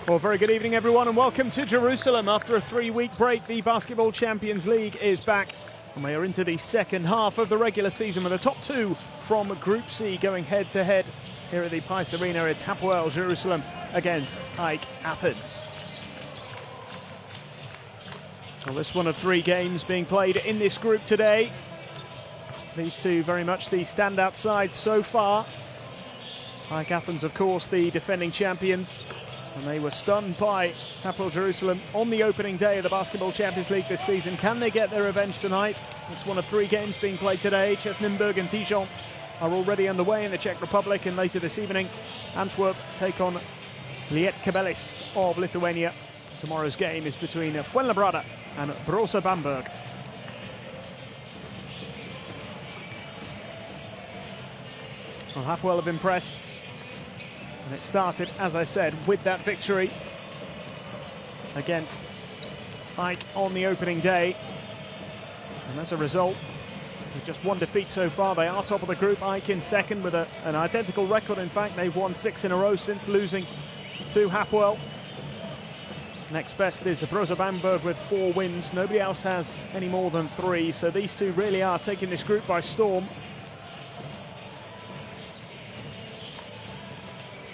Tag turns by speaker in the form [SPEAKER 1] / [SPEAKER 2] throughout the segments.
[SPEAKER 1] Well, very good evening, everyone, and welcome to Jerusalem. After a 3-week break, the Basketball Champions League is back, and we are into the second half of the regular season with the top two from Group C going head-to-head here at the Pais Arena. It's Hapoel Jerusalem against AEK Athens. Well, this one of 3 games being played in this group today. These two very much the standout sides so far. AEK Athens, of course, the defending champions. And they were stunned by Hapoel Jerusalem on the opening day of the Basketball Champions League this season. Can they get their revenge tonight? It's one of 3 games being played today. Chesnimberg and Dijon are already underway in the Czech Republic, and later this evening, Antwerp take on Lietkabelis of Lithuania. Tomorrow's game is between Fuenlabrada and Brose Bamberg. Well, Hapoel have impressed. And it started, as I said, with that victory against AEK on the opening day. And as a result, with just 1 defeat so far, they are top of the group. AEK in second with an identical record. In fact, they've won 6 in a row since losing to Hapoel. Next best is Brose Bamberg with 4 wins. Nobody else has any more than 3, so these two really are taking this group by storm.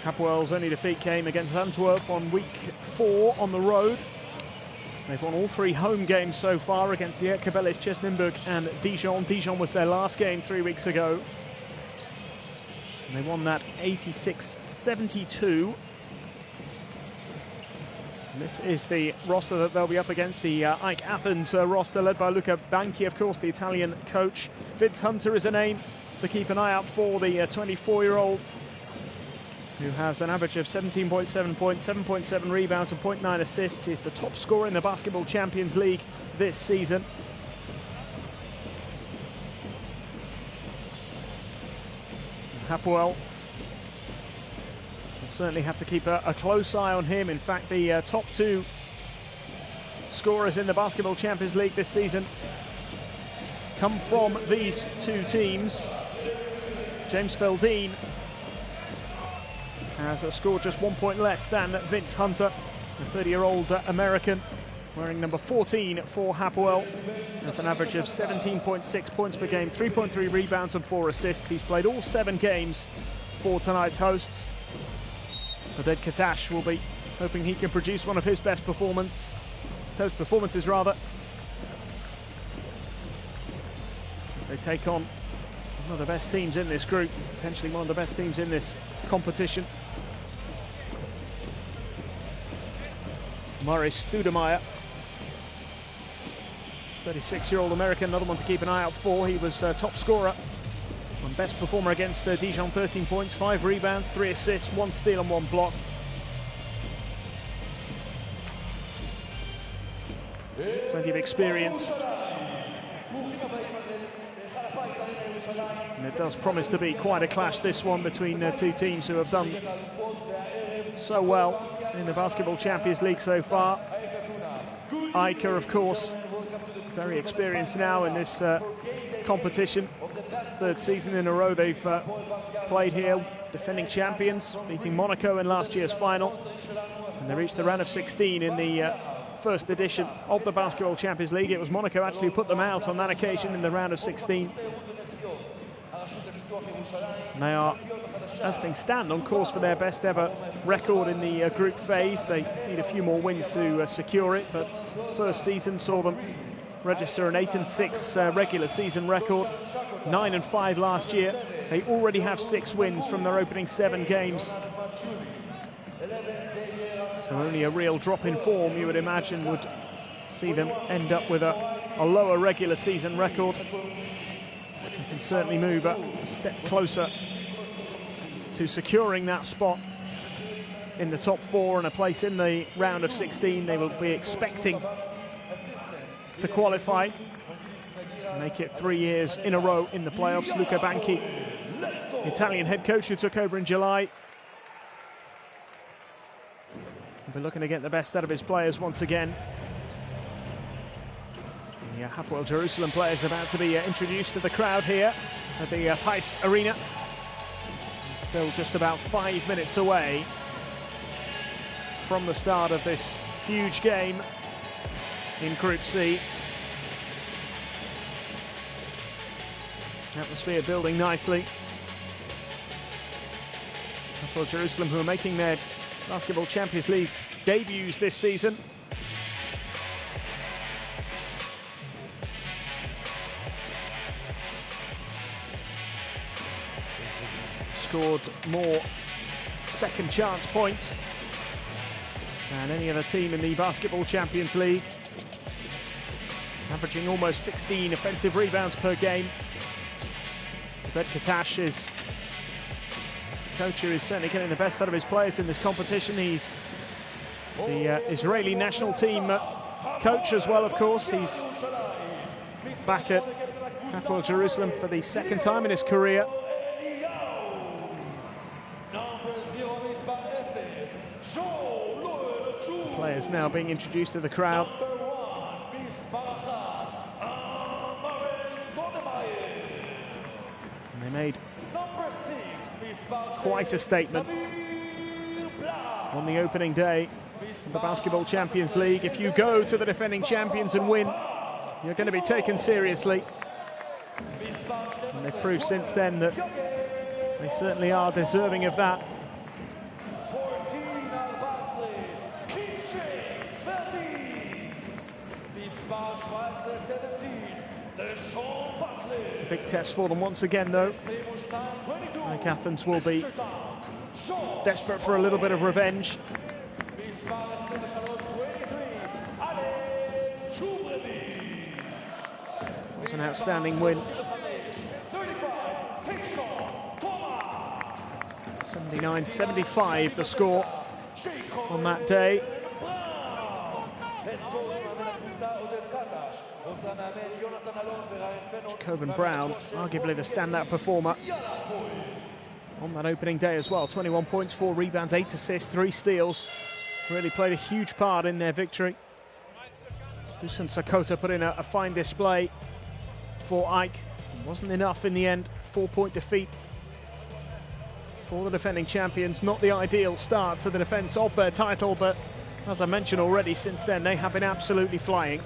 [SPEAKER 1] Hapoel's only defeat came against Antwerp on week 4 on the road. They've won all 3 home games so far against Lietkabelis, Chesnimberg and Dijon. Dijon was their last game 3 weeks ago. And they won that 86-72. This is the roster that they'll be up against, the AEK Athens roster led by Luca Banchi, of course, the Italian coach. Vince Hunter is a name to keep an eye out for, the 24-year-old. Who has an average of 17.7 points, 7.7 rebounds and 0.9 assists. He's the top scorer in the Basketball Champions League this season. Hapoel will certainly have to keep a close eye on him. In fact, the top 2 scorers in the Basketball Champions League this season come from these 2 teams. James Feldine has scored just 1 point less than Vince Hunter, the 30-year-old American, wearing number 14 for Hapoel. That's an average of 17.6 points per game, 3.3 rebounds and 4 assists. He's played all 7 games for tonight's hosts. Aded Katash will be hoping he can produce one of his best performances, as they take on one of the best teams in this group, potentially one of the best teams in this competition. Murray Studemeyer, 36-year-old American, another one to keep an eye out for. He was top scorer and best performer against Dijon, 13 points, 5 rebounds, 3 assists, 1 steal and 1 block. Plenty of experience. And it does promise to be quite a clash, this one, between 2 teams who have done so well in the Basketball Champions League so far. AEK, of course, very experienced now in this competition. 3rd season in a row they've played here, defending champions, beating Monaco in last year's final. And they reached the round of 16 in the first edition of the Basketball Champions League. It was Monaco actually who put them out on that occasion in the round of 16. And they are, as things stand, on course for their best ever record in the group phase. They need a few more wins to secure it, but first season saw them register an 8-6 regular season record, 9-5 last year. They already have 6 wins from their opening 7 games. So only a real drop in form, you would imagine, would see them end up with a lower regular season record. They can certainly move a step closer to securing that spot in the top 4 and a place in the round of 16. They will be expecting to qualify, make it 3 years in a row in the playoffs. Luca Banchi, Italian head coach who took over in July, will be looking to get the best out of his players once again. The Hapoel Jerusalem players about to be introduced to the crowd here at the Pais Arena. Still just about 5 minutes away from the start of this huge game in Group C. Atmosphere building nicely. Hapoel Jerusalem, who are making their Basketball Champions League debuts this season. Scored more second chance points than any other team in the Basketball Champions League, averaging almost 16 offensive rebounds per game. But Katash coach who is certainly getting the best out of his players in this competition. He's the Israeli national team coach as well, of course. He's back at Hapoel Jerusalem for the second time in his career. Players now being introduced to the crowd. And they made quite a statement on the opening day of the Basketball Champions League. If you go to the defending champions and win, you're going to be taken seriously. And they've proved since then that they certainly are deserving of that. A big test for them once again, though. AEK Athens will be desperate for a little bit of revenge. It was an outstanding win. 79-75 the score on that day. Jacob Brown, arguably the standout performer on that opening day as well. 21 points, 4 rebounds, 8 assists, 3 steals. Really played a huge part in their victory. Dusan Sakota put in a fine display for AEK. It wasn't enough in the end. 4-point defeat for the defending champions. Not the ideal start to the defence of their title, but as I mentioned already, since then they have been absolutely flying.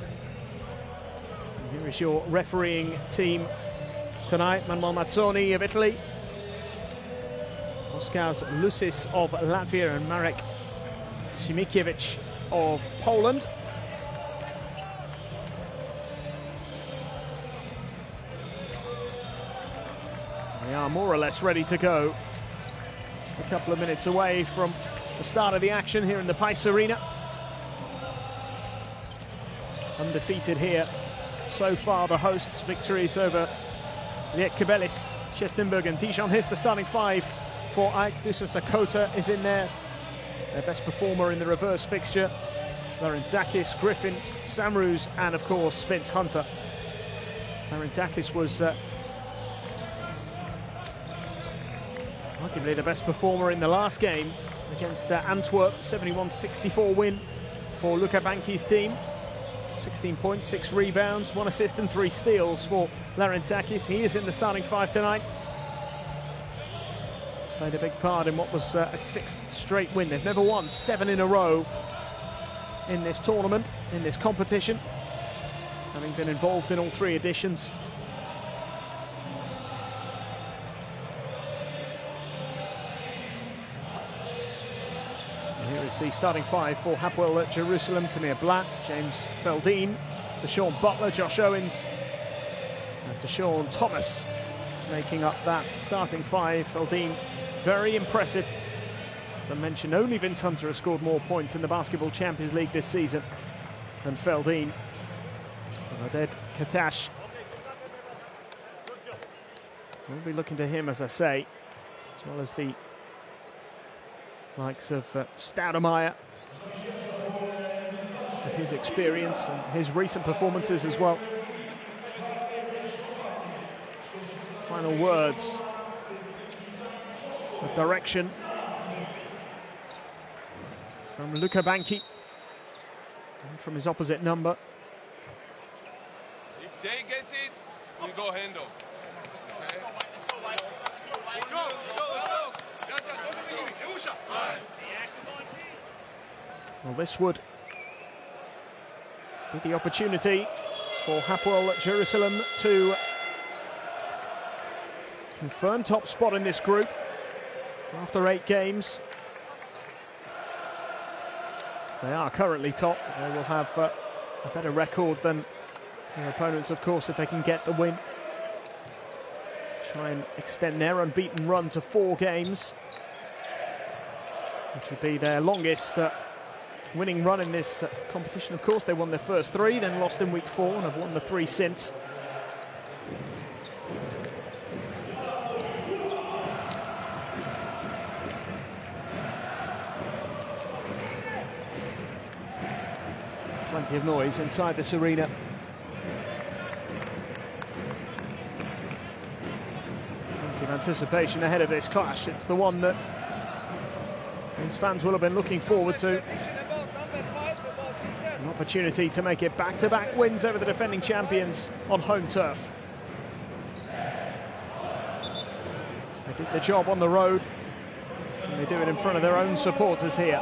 [SPEAKER 1] And here is your refereeing team tonight. Manuel Mazzoni of Italy, Oskars Lusis of Latvia, and Marek Simikiewicz of Poland. They are more or less ready to go. Just a couple of minutes away from the start of the action here in the Pais Arena. Undefeated here so far, the hosts. Victories over Liek Kabelis, Chestenburg and Dijon. Here's the starting five for AEK. Dusan Sakota is in there, their best performer in the reverse fixture. Larentzakis, Griffin, Samrus, and of course Vince Hunter. Larentzakis was arguably the best performer in the last game against Antwerp. 71-64 win for Luka Banki's team. 16 points, 6 rebounds, 1 assist and 3 steals for Larentzakis. He is in the starting five tonight. Played a big part in what was a 6th straight win. They've never won 7 in a row in this tournament, in this competition, having been involved in all 3 editions. Here is the starting five for Hapoel at Jerusalem. Tamir Blatt, James Feldine, Deshaun Butler, Josh Owens, and Deshaun Thomas making up that starting five. Feldine, very impressive. As I mentioned, only Vince Hunter has scored more points in the Basketball Champions League this season than Feldine. Aded Katash. We'll be looking to him, as I say, as well as the likes of Stoudemeyer, his experience and his recent performances as well. Final words of direction from Luka Banki and from his opposite number.
[SPEAKER 2] If they get it, we go handle. Okay? Let's go.
[SPEAKER 1] Well, this would be the opportunity for Hapoel Jerusalem to confirm top spot in this group after 8 games. They are currently top. They will have a better record than their opponents, of course, if they can get the win. Try and extend their unbeaten run to 4 games, which would be their longest winning run in this competition. Of course, they won their first 3, then lost in week 4 and have won the 3 since. Plenty of noise inside this arena. Plenty of anticipation ahead of this clash. It's the one that his fans will have been looking forward to. An opportunity to make it back-to-back wins over the defending champions on home turf. They did the job on the road, and they do it in front of their own supporters here.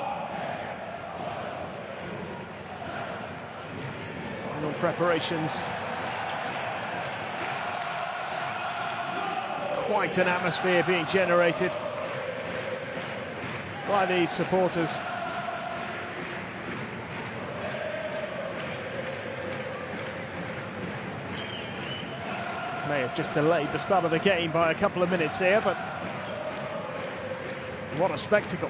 [SPEAKER 1] Final preparations. Quite an atmosphere being generated by these supporters. May have just delayed the start of the game by a couple of minutes here, but what a spectacle.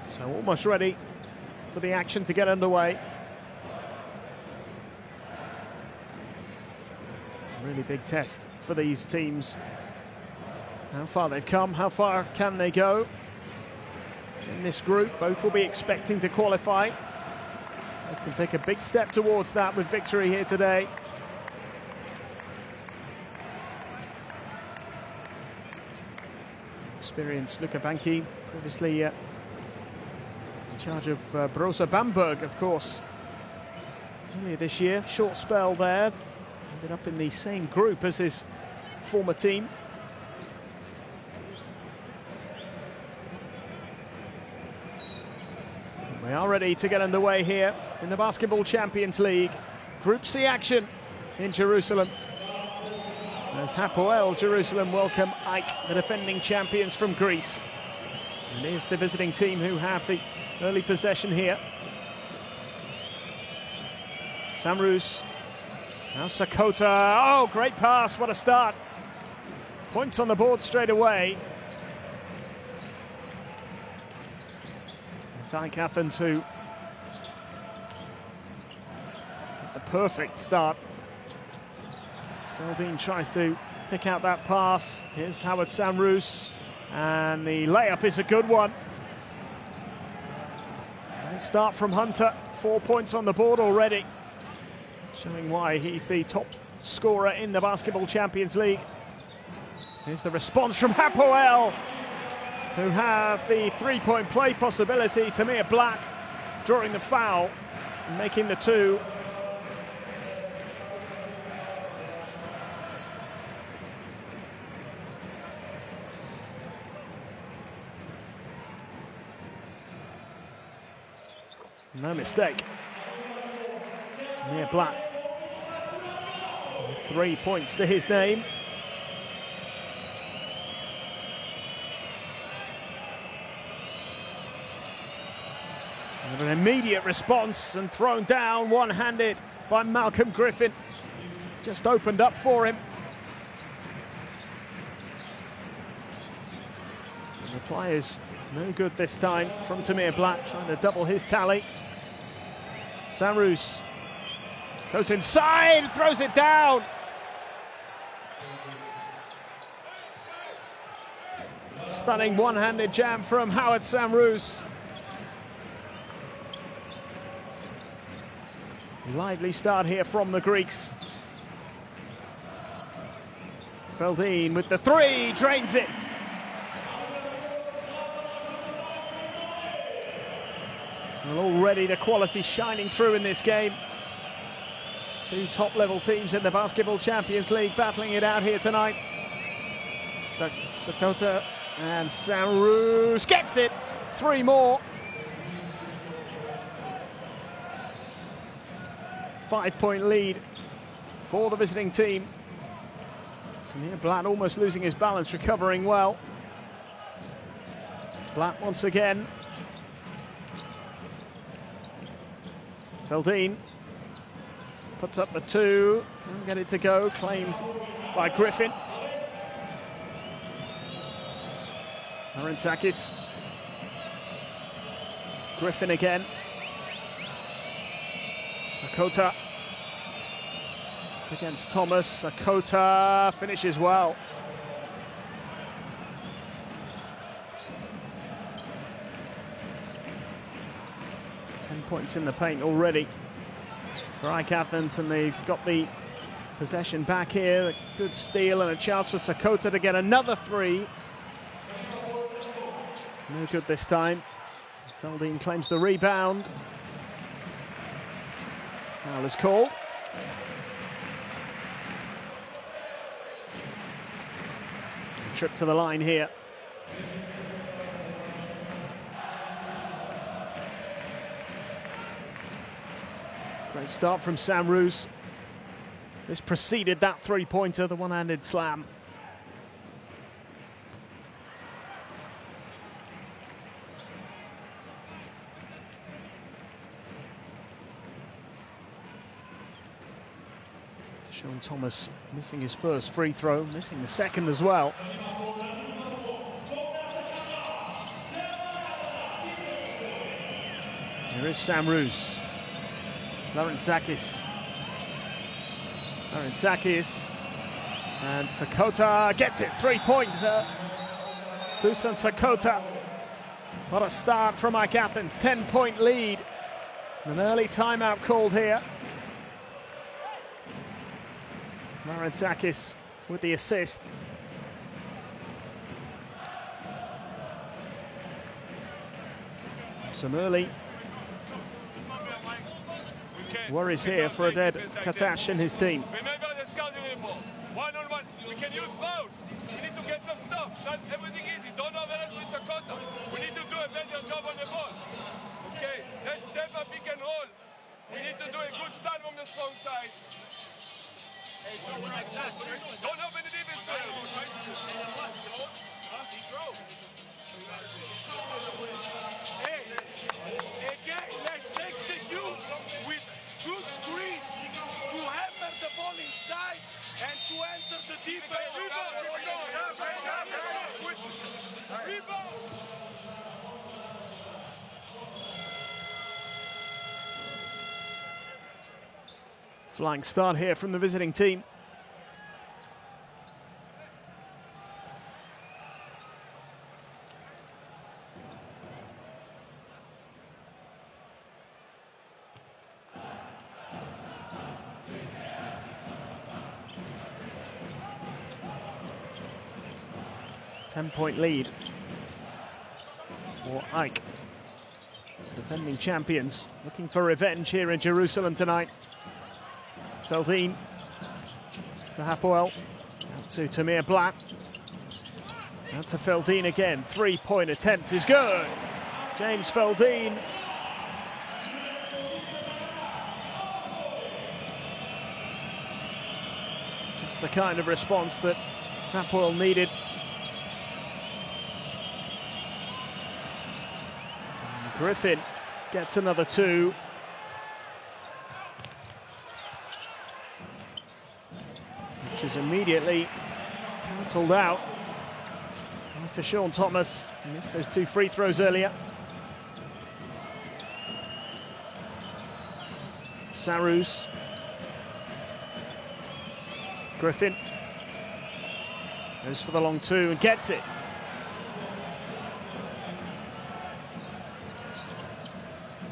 [SPEAKER 1] So almost ready for the action to get underway. Really big test for these teams. How far they've come, how far can they go in this group? Both will be expecting to qualify. They can take a big step towards that with victory here today. Experienced Luka Banki, previously in charge of Borussia Bamberg, of course, earlier this year. Short spell there, ended up in the same group as his former team. We are ready to get underway here in the Basketball Champions League. Group C action in Jerusalem, as Hapoel Jerusalem welcome AEK, the defending champions from Greece. And it is the visiting team who have the early possession here. Samrus, now Sakota. Oh, great pass, what a start. Points on the board straight away. It's AEK Athens who had the perfect start. Feldin tries to pick out that pass. Here's Howard Samrus, and the layup is a good one. Nice start from Hunter, 4 points on the board already, showing why he's the top scorer in the Basketball Champions League. Here's the response from Hapoel, who have the three-point play possibility. Tamir Black drawing the foul, making the two. No mistake. Tamir Black, 3 points to his name. And an immediate response and thrown down one-handed by Malcolm Griffin. Just opened up for him. The players no good this time from Tamir Black, trying to double his tally. Samrus goes inside, throws it down. Stunning one-handed jam from Howard Samrus. Lively start here from the Greeks. Feldin with the three, drains it. Well, already the quality shining through in this game. Two top-level teams in the Basketball Champions League battling it out here tonight. Sakota and Samrus gets it. Three more. 5-point lead for the visiting team. Tamir Blatt almost losing his balance, recovering well. Blatt once again. Feldin puts up the two, can't get it to go, claimed by Griffin. Arantakis. Griffin again. Sakota against Thomas. Sakota finishes well. Points in the paint already for AEK Athens, and they've got the possession back here. A good steal and a chance for Sakota to get another three. No good this time. Feldin claims the rebound. Foul is called. Trip to the line here. Great start from Samrus. This preceded that three-pointer, the one-handed slam. Sean Thomas missing his first free throw, missing the second as well. Here is Samrus. Larentzakis. And Sakota gets it. Three-pointer. Dusan Sakota. What a start from AEK Athens. 10-point lead. An early timeout called here. Larentzakis with the assist. Some early worries here for Aded Katash and his team.
[SPEAKER 2] Remember the scouting report. One-on-one. We can use mouse. We need to get some stuff. Not everything easy. Don't overrun with Sakota. We need to do a better job on the ball. Okay, let's step up, pick and roll. We need to do a good start from the strong side. Don't open the defense. Hey, again, let's execute with good screens to hammer the ball inside and to enter the defense. Rebound!
[SPEAKER 1] Flying start here from the visiting team. Ten-point lead for AEK. Defending champions, looking for revenge here in Jerusalem tonight. Feldin to Hapoel, out to Tamir Black, out to Feldin again. Three-point attempt is good. James Feldin. Just the kind of response that Hapoel needed. And Griffin gets another two. Which is immediately cancelled out. to Sean Thomas. He missed those 2 free throws earlier. Sarus. Griffin. Goes for the long 2 and gets it.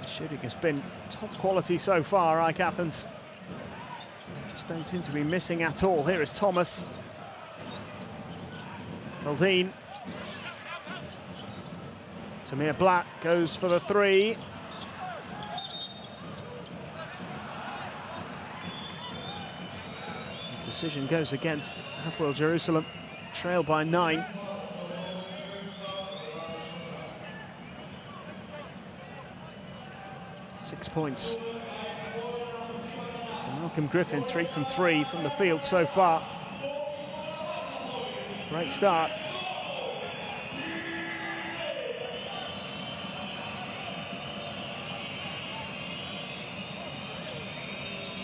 [SPEAKER 1] Shooting has been top quality so far, AEK Athens. Just don't seem to be missing at all. Here is Thomas. Feldine. Tamir Black goes for the 3. The decision goes against Hapoel Jerusalem, trail by 9. Six points. And Malcolm Griffin, 3 from 3 from the field so far. Great start.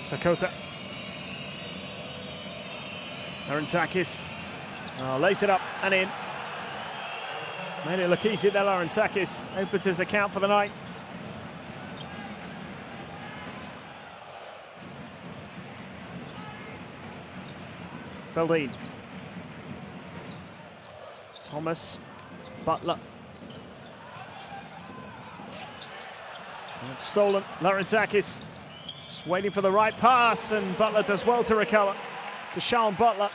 [SPEAKER 1] Sakota. Laurentakis. Oh, lace it up and in. Made it look easy there, Laurentakis. Opened his account for the night. Feldine. Thomas. Butler. And it's stolen. Laurentakis just waiting for the right pass, and Butler does well to recover. Deshaun Butler.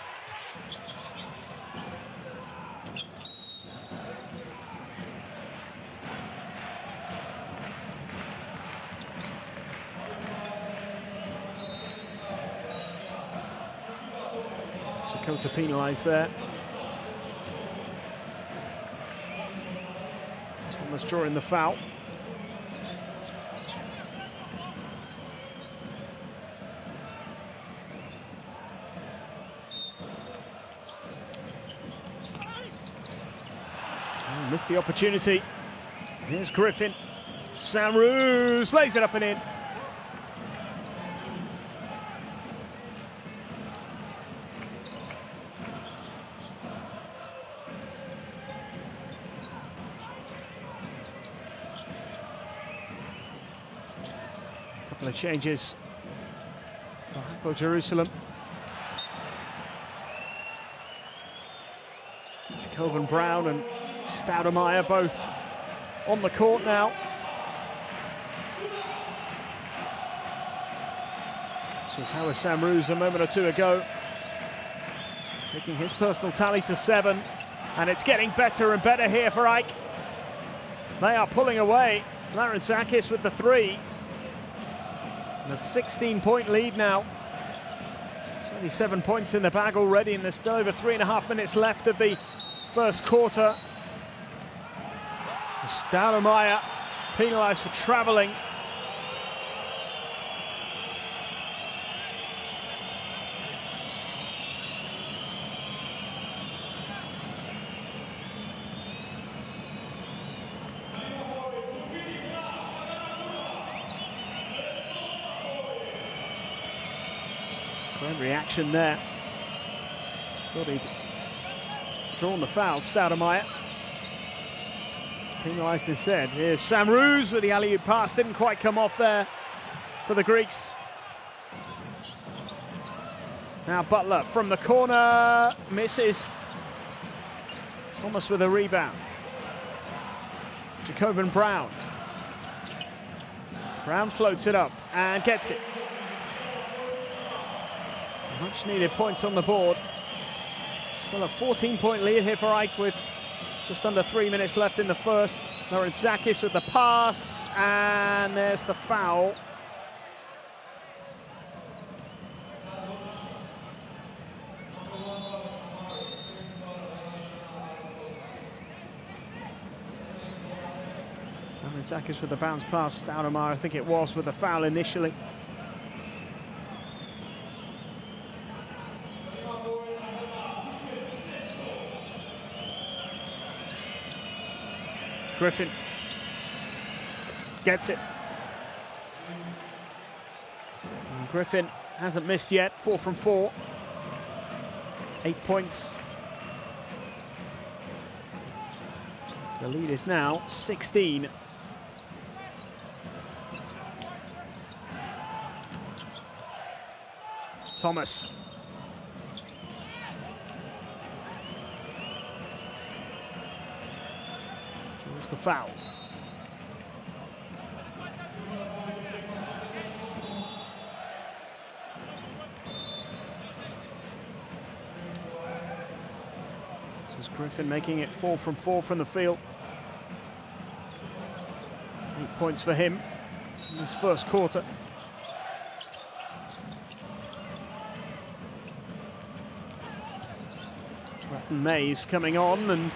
[SPEAKER 1] Sakota penalised there. Thomas drawing the foul. Oh, missed the opportunity. Here's Griffin. Samrus lays it up and in. Couple of changes for Hapoel Jerusalem. Kelvin Brown and Stoudemeyer both on the court now. This was Howard Samrus a moment or 2 ago, taking his personal tally to 7, and it's getting better and better here for AEK. They are pulling away. Laurentakis with the 3. And a 16-point lead now. 27 points in the bag already, and there's still over 3.5 minutes left of the first quarter. Stoudemeyer penalised for travelling. Great reaction there. Thought he'd drawn the foul, Stoudemeyer. Penalised instead. Here's Samrus with the alley-oop pass. Didn't quite come off there for the Greeks. Now Butler from the corner, misses. Thomas with a rebound. Jacobin Brown. Brown floats it up and gets it. Much needed points on the board. Still a 14-point lead here for AEK with just under 3 minutes left in the first. Laurentakis with the pass, and there's the foul. Laurentakis with the bounce pass. Stoudemeyer, I think it was, with the foul initially. Griffin gets it. And Griffin hasn't missed yet, 4 from 4. 8 points. The lead is now 16. Thomas. Draws the foul. This is Griffin making it 4 from 4 from the field. 8 points for him in this first quarter. Mays coming on, and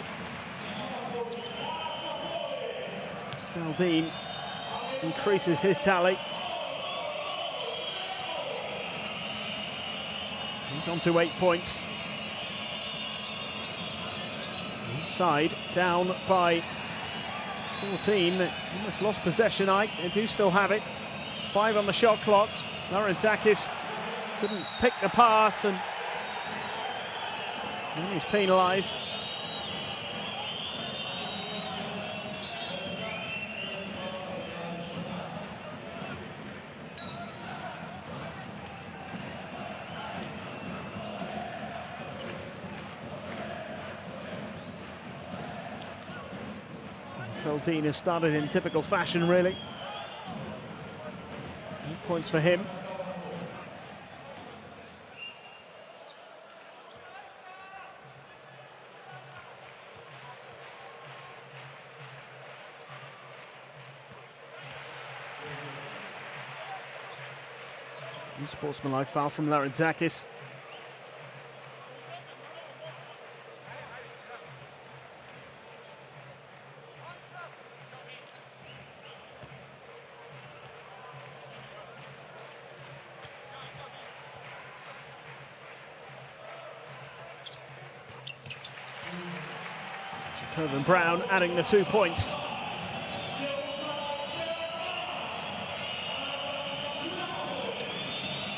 [SPEAKER 1] Dean increases his tally. He's on to 8 points. His side down by 14. They almost lost possession. They do still have it. 5 on the shot clock. Laurentzakis couldn't pick the pass, and he's penalised. Feltin has started in typical fashion, really. 8 points for him. Sportsmanlike foul from Laurentzakis. Jacob Brown adding the 2 points.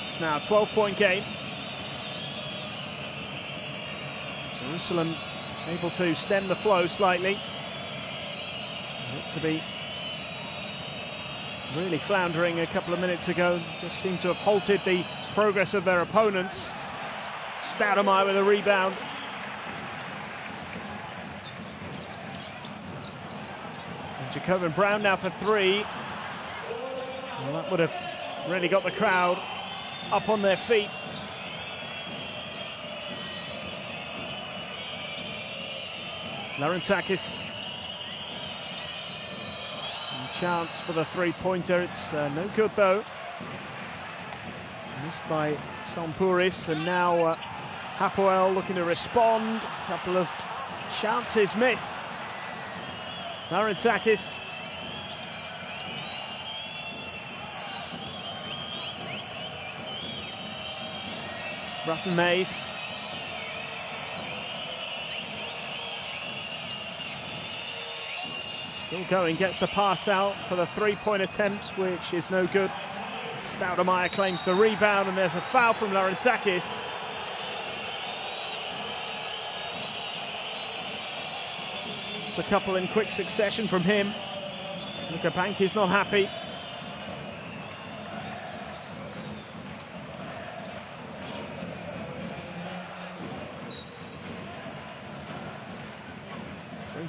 [SPEAKER 1] It's now a 12-point game. Jerusalem able to stem the flow slightly. Looked to be really floundering a couple of minutes ago. Just seemed to have halted the progress of their opponents. Stoudemire with a rebound. And Jacob Brown now for 3. Well, that would have really got the crowd up on their feet. Laurentzakis. Chance for the 3-pointer. It's no good though. Missed by Sampouris, and now Hapoel looking to respond. A couple of chances missed. Laurentzakis. Mays. Still going, gets the pass out for the 3-point attempt, which is no good. Stoudemire claims the rebound, and there's a foul from Laurentzakis. It's a couple in quick succession from him. Lukabank is not happy.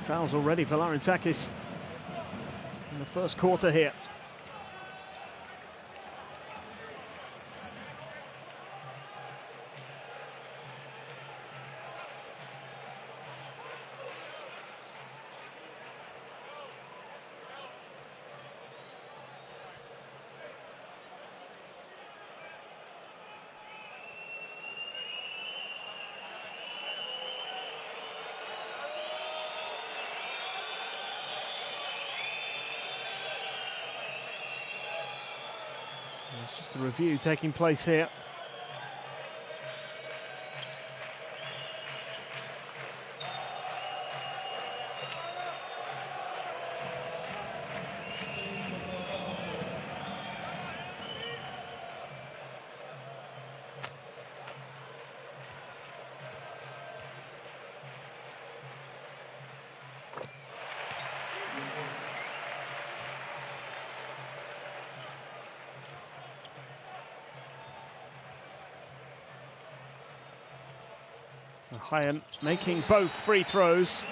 [SPEAKER 1] Fouls already for Laurentzakis in the first quarter here. It's just a review taking place here. Hapoel making both free throws.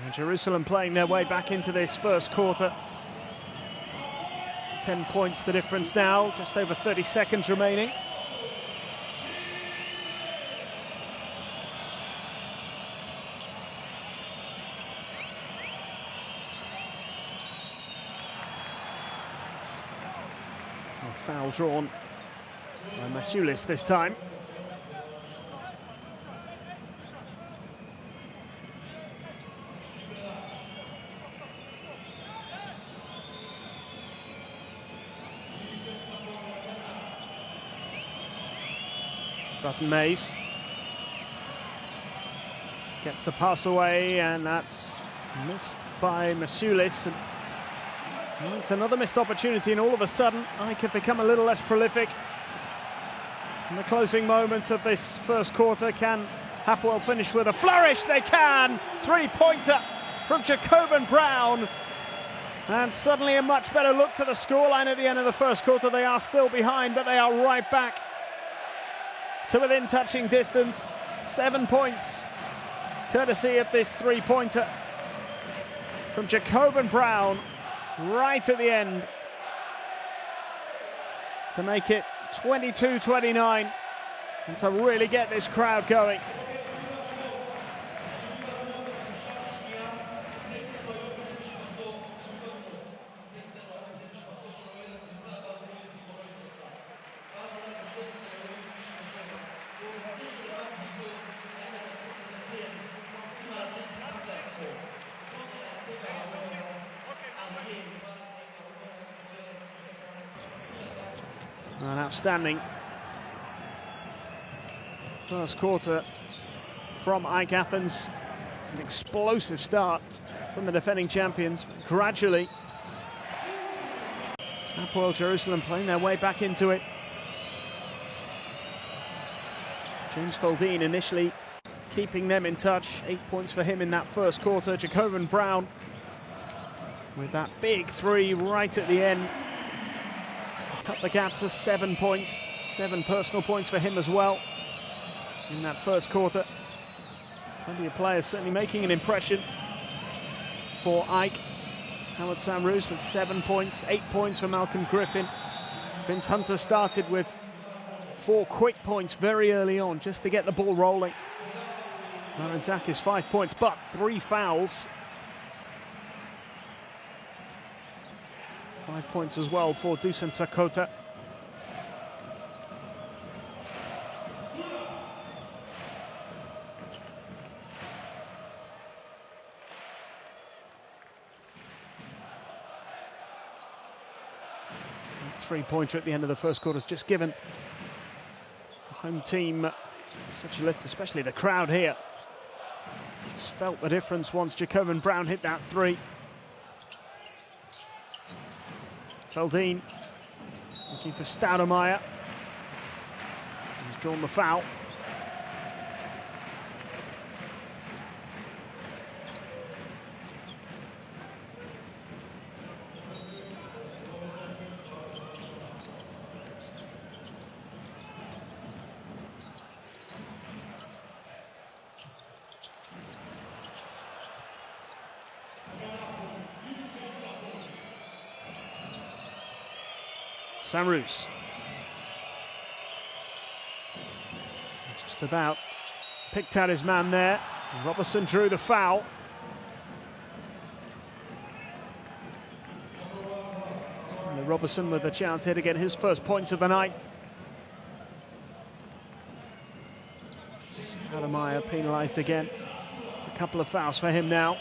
[SPEAKER 1] And Jerusalem playing their way back into this first quarter. 10 points the difference now, just over 30 seconds remaining. Foul drawn by Masulis this time. Button Mays gets the pass away, and that's missed by Masulis. Well, it's another missed opportunity, and all of a sudden, AEK have become a little less prolific. In the closing moments of this first quarter, can Hapoel finish with a flourish? They can! Three-pointer from Jacob Brown. And suddenly a much better look to the scoreline at the end of the first quarter. They are still behind, but they are right back to within touching distance. 7 points, courtesy of this three-pointer from Jacob Brown. Right at the end to make it 22-29 and to really get this crowd going. An outstanding first quarter from AEK Athens. An explosive start from the defending champions. Gradually, Hapoel Jerusalem playing their way back into it. James Feldine initially keeping them in touch. 8 points for him in that first quarter. Jacob Brown with that big three right at the end. Cut the gap to 7 points, 7 personal points for him as well in that first quarter. Plenty of players certainly making an impression for AEK. Howard Samroos with 7 points, 8 points for Malcolm Griffin. Vince Hunter started with 4 quick points very early on just to get the ball rolling. Marin Zakis 5 points, but 3 fouls. 5 points as well for Dusan Sakota. Three-pointer at the end of the first quarter has just given the home team such a lift, especially the crowd here. Just felt the difference once Jacob Brown hit that three. Feldine looking for Stoudemire. He's drawn the foul. Samroos. Just about picked out his man there. Robertson drew the foul. Robertson with a chance here to get his first points of the night. Stoudemire penalised again. It's a couple of fouls for him now.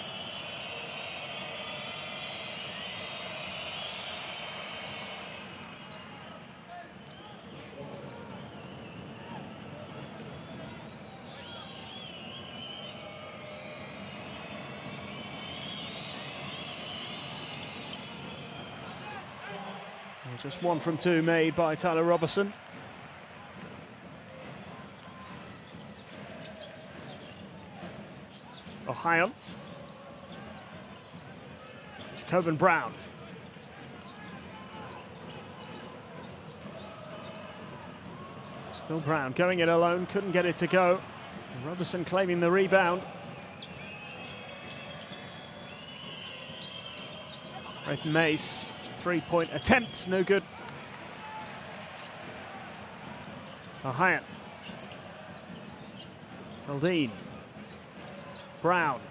[SPEAKER 1] Just 1 from 2 made by Tyler Robertson. Hapoel. Jacob Brown. Still Brown going it alone, couldn't get it to go. Robertson claiming the rebound. With Mace, three-point attempt, no good. Hyatt. Feldine. Brown.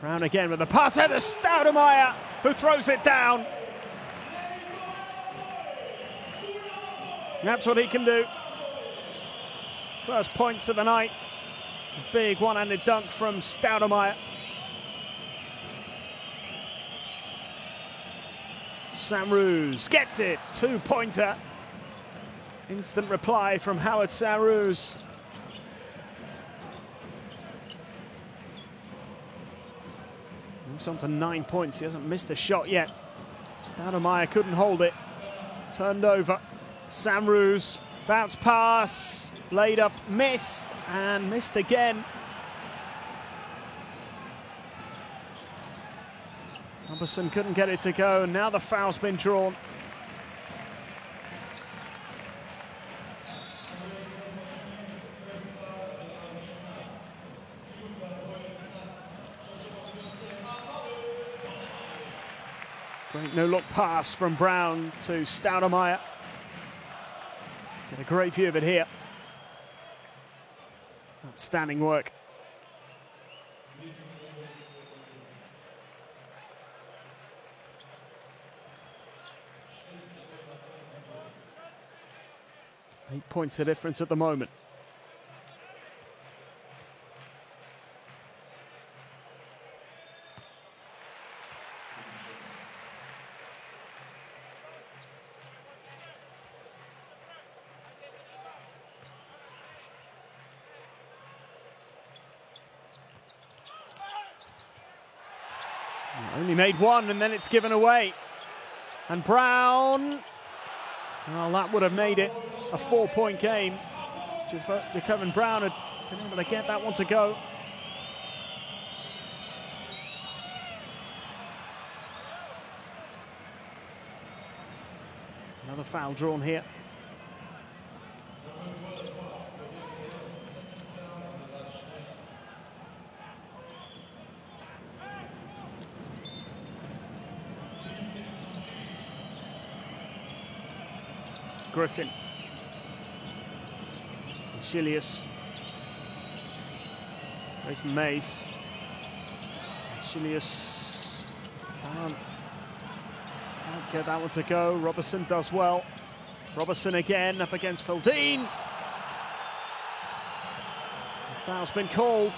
[SPEAKER 1] Brown again with the pass header, Stoudemire, who throws it down. That's what he can do. First points of the night. Big one-handed dunk from Stoudemire. Samrouz gets it, two-pointer. Instant reply from Howard Samrouz. Moves on to 9 points. He hasn't missed a shot yet. Stoudemire couldn't hold it. Turned over. Samrouz, bounce pass, laid up, missed, and missed again. Robertson couldn't get it to go, and now the foul's been drawn. Great no-look pass from Brown to Stoudemire. Get a great view of it here. Outstanding work. Eight points the difference at the moment. Only made one, and then it's given away. And Brown, well, that would have made it a 4-point game. Jacob Brown had been able to get that one to go. Another foul drawn here. Griffin. Chilius. With Mace. Chilius can't get that one to go. Robertson does well. Robertson again up against Feldine. The foul's been called.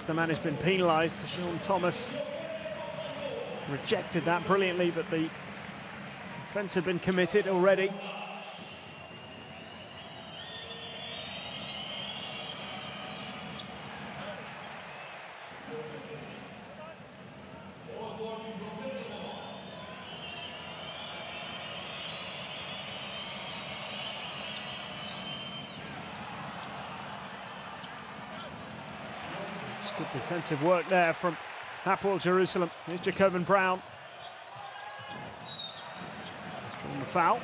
[SPEAKER 1] The man has been penalised. Sean Thomas rejected that brilliantly, but the offence had been committed already. Good defensive work there from Hapoel Jerusalem. Here's Jacob Brown. He's drawn the foul.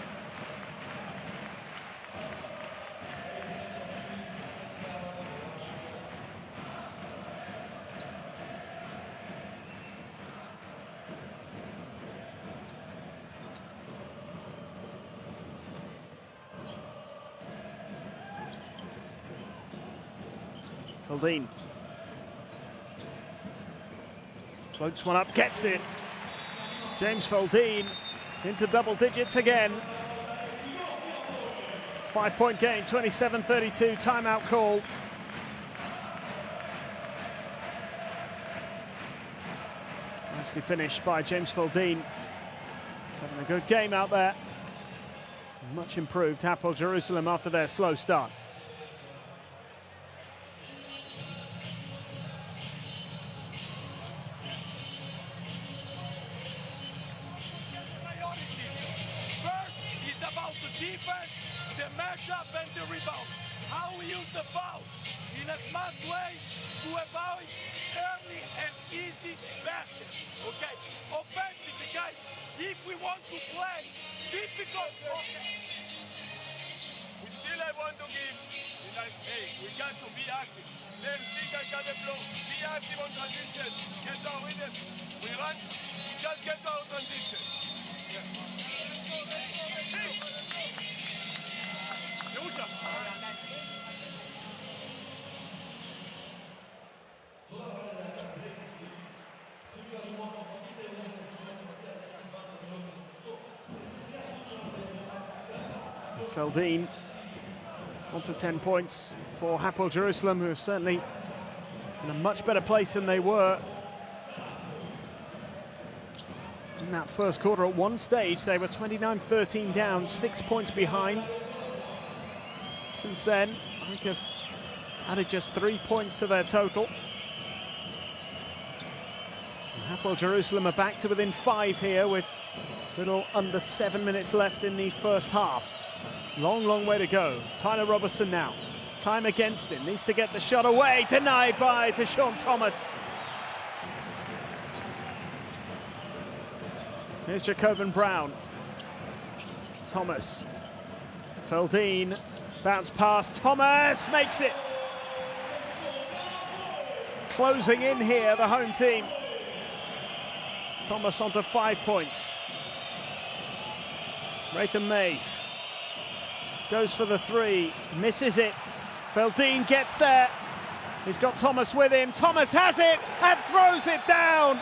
[SPEAKER 1] Feldine. Floats one up, gets it. James Feldine into double digits again. 5-point game, 27-32, timeout called. Nicely finished by James Feldine. He's having a good game out there. Much improved Hapoel Jerusalem after their slow start.
[SPEAKER 2] First, it's about the defense.
[SPEAKER 3] matchup and the rebound. How we use the fouls in a smart way to avoid early and easy baskets. Okay, offensively, guys, if we want to play difficult,
[SPEAKER 2] We still have one to give. Hey, we got to be active. Then Stiga got the blow. Be active on transition. Get down with them. We run. We just get down transition. Yusha.
[SPEAKER 1] Feldin on to 10 points for Hapoel Jerusalem, who are certainly in a much better place than they were in that first quarter. At one stage, they were 29-13 down, 6 points behind. Since then, AEK have added just 3 points to their total. And Hapoel Jerusalem are back to within 5 here with a little under 7 minutes left in the first half. Long, long way to go. Tyler Robertson now. Time against him. Needs to get the shot away. Denied by Deshaun Thomas. Here's Jacobin Brown. Thomas. Feldin. Bounce pass. Thomas makes it. Closing in here, the home team. Thomas onto 5 points. Raythan Mace. Goes for the 3, misses it. Feldin gets there. He's got Thomas with him. Thomas has it and throws it down.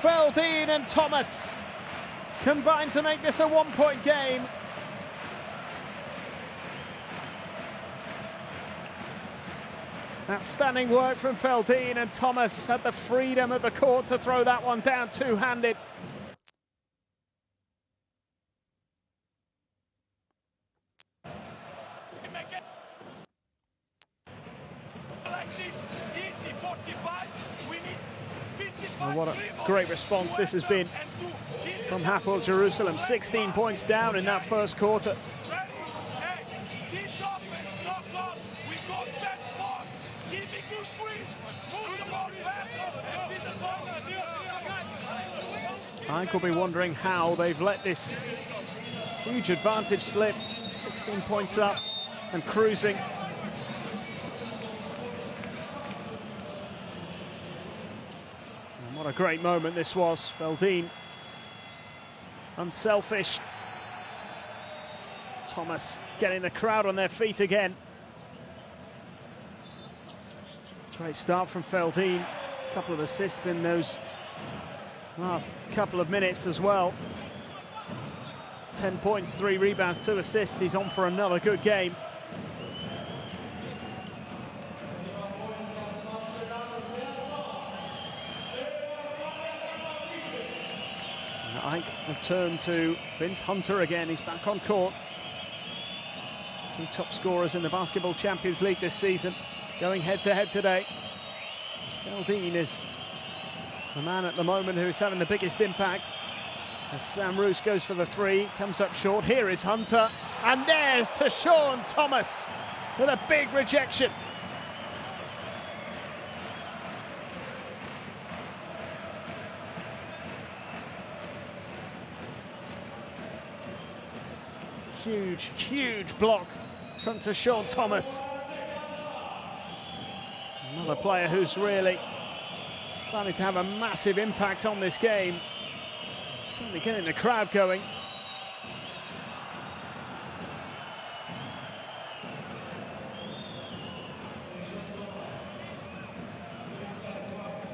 [SPEAKER 1] Feldin and Thomas combine to make this a 1-point game. Outstanding work from Feldin, and Thomas had the freedom of the court to throw that one down two-handed. Well, what a great response this has been from Hapoel Jerusalem. 16 points down in that first quarter. AEK will be wondering how they've let this huge advantage slip. 16 points up and cruising. And what a great moment this was. Feldin, unselfish. Thomas getting the crowd on their feet again. Great start from Feldin. A couple of assists in those last couple of minutes as well. 10 points, 3 rebounds, 2 assists. He's on for another good game. AEK have turned to Vince Hunter again. He's back on court. 2 top scorers in the Basketball Champions League this season, going head-to-head today. Feldin is the man at the moment who's having the biggest impact. As Sam Roos goes for the 3, comes up short. Here is Hunter, and there's Deshaun Thomas with a big rejection. Huge, huge block from Deshaun Thomas. Another player who's really starting to have a massive impact on this game. Certainly getting the crowd going.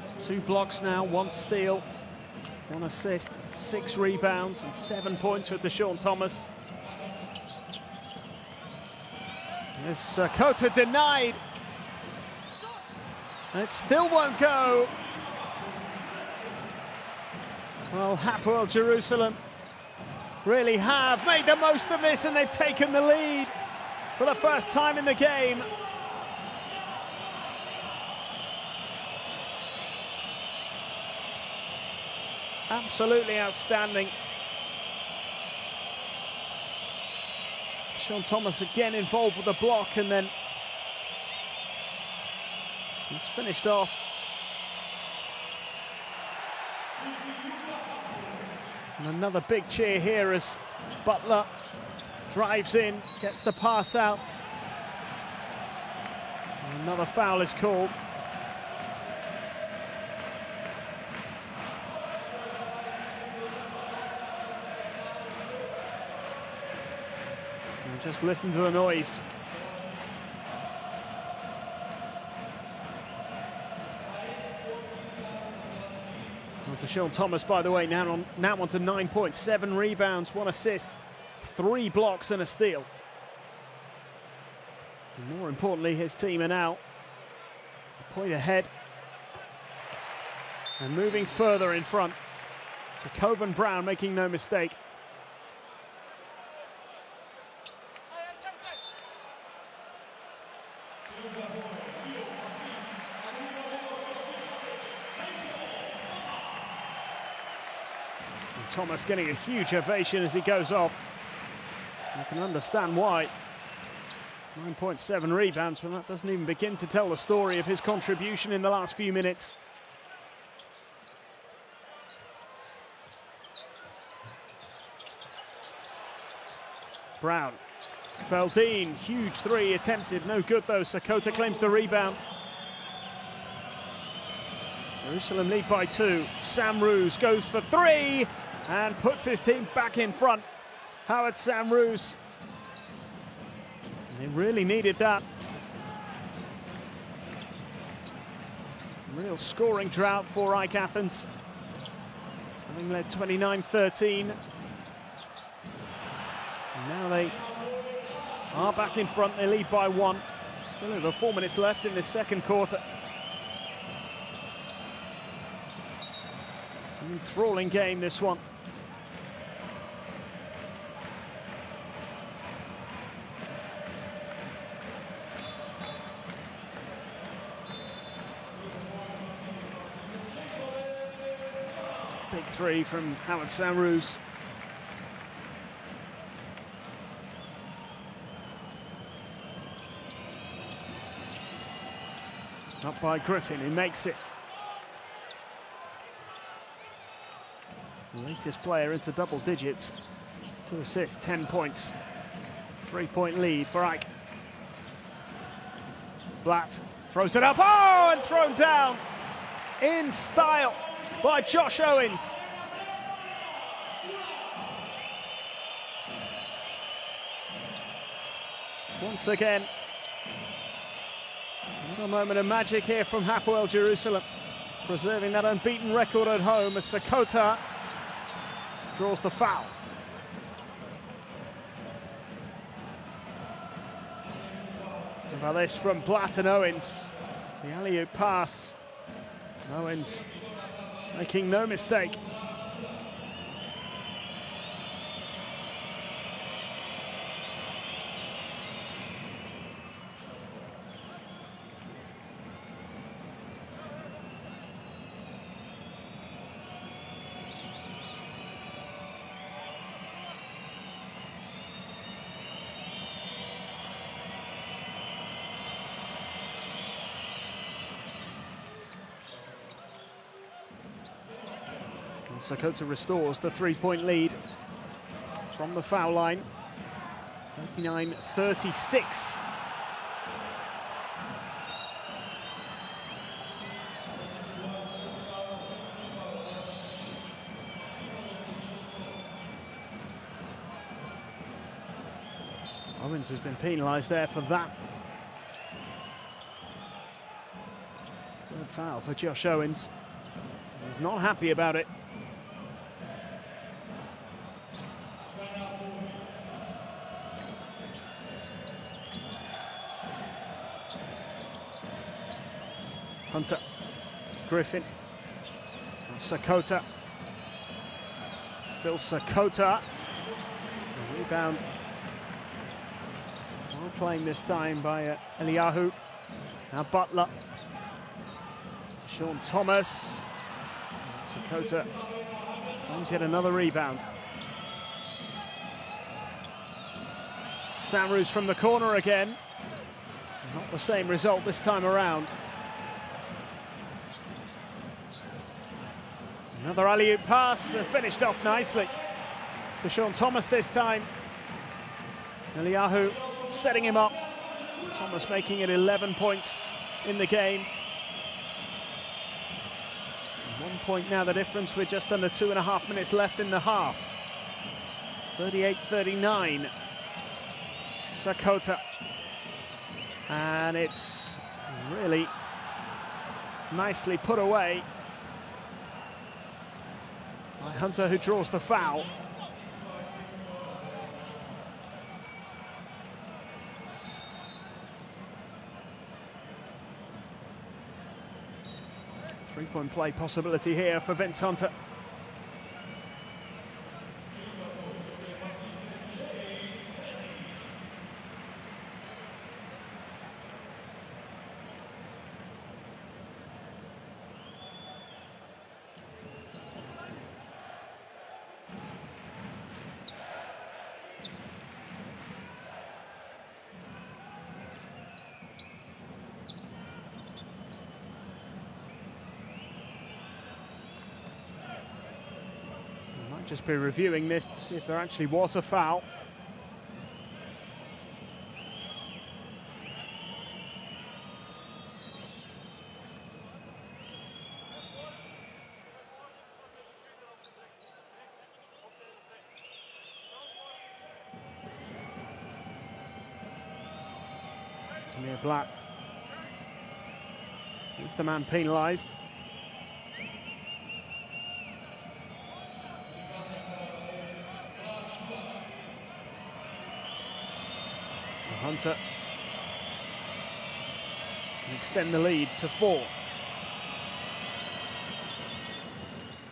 [SPEAKER 1] It's 2 blocks now, 1 steal, 1 assist, 6 rebounds, and 7 points for Deshaun Thomas. This Kota denied. It still won't go. Well, Hapoel Jerusalem really have made the most of this, and they've taken the lead for the first time in the game. Absolutely outstanding Sean Thomas again involved with the block, and then he's finished off. And another big cheer here as Butler drives in, gets the pass out. And another foul is called. And just listen to the noise. To Sean Thomas, by the way, now on to 9 points, 7 rebounds, 1 assist, 3 blocks and a steal. And more importantly, his team are now a point ahead and moving further in front. Jacob Brown making no mistake. Thomas getting a huge ovation as he goes off. You can understand why. 9.7 rebounds, but that doesn't even begin to tell the story of his contribution in the last few minutes. Brown. Feldin, huge 3 attempted, no good though. Sakota claims the rebound. Jerusalem lead by 2. Sam Roos goes for 3 and puts his team back in front. Howard Sam Roos. They really needed that. Real scoring drought for AEK Athens, having led 29-13. Now they are back in front. They lead by 1. Still over 4 minutes left in the second quarter. It's an enthralling game, this one. Big 3 from Howard Sam Roos. Up by Griffin, who makes it. The latest player into double digits. 2 assists, 10 points. 3-point lead for AEK. Blatt throws it up, oh, and thrown down in style by Josh Owens. Once again, another moment of magic here from Hapoel Jerusalem, preserving that unbeaten record at home as Sakota draws the foul. How about this from Blatt and Owens? The alley-oop pass. Owens making no mistake. Sakota restores the 3-point lead from the foul line. 39-36. Owens has been penalised there for that. Third foul for Josh Owens. He's not happy about it. Hunter, Griffin, Sakota, still Sakota, the rebound, well playing this time by Eliyahu, now Butler, to Sean Thomas, Sakota claims yet another rebound. Samru's from the corner again. Not the same result this time around. Another alley-oop pass, finished off nicely. To Sean Thomas this time. Yahav setting him up. Thomas making it 11 points in the game. 1 point now the difference with just under 2.5 minutes left in the half. 38-39. Sakota. And it's really nicely put away by Hunter, who draws the foul. Three-point play possibility here for Vince Hunter. Just be reviewing this to see if there actually was a foul. Tamir Black is the man penalised. Hunter can extend the lead to 4,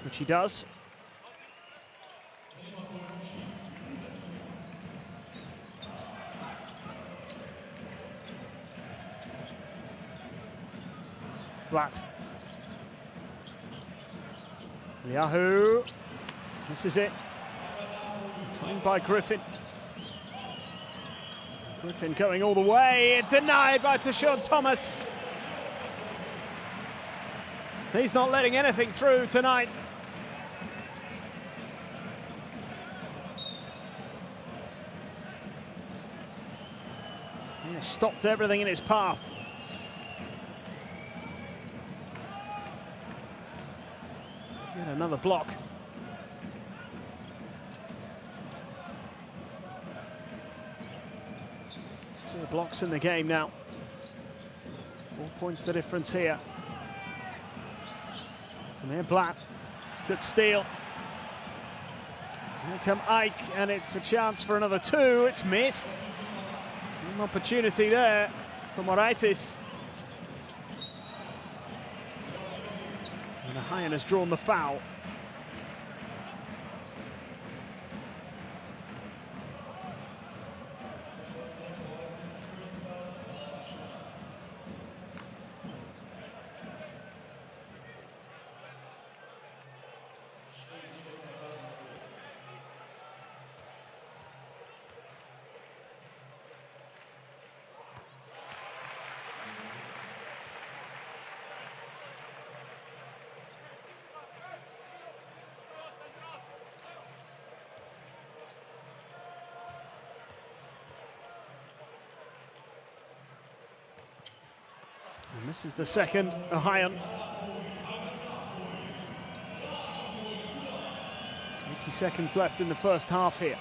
[SPEAKER 1] which he does. Blatt. Yahav. This is it. Trained by Griffin. Griffin going all the way, denied by Sean Thomas. He's not letting anything through tonight. He has stopped everything in his path. Yet another block. Blocks in the game now. 4 points the difference here. Tamir Blatt, good steal. Here come AEK, and it's a chance for another 2. It's missed. An opportunity there for Moraitis. And Hayan has drawn the foul. And this is the second, Hayan. 80 seconds left in the first half here.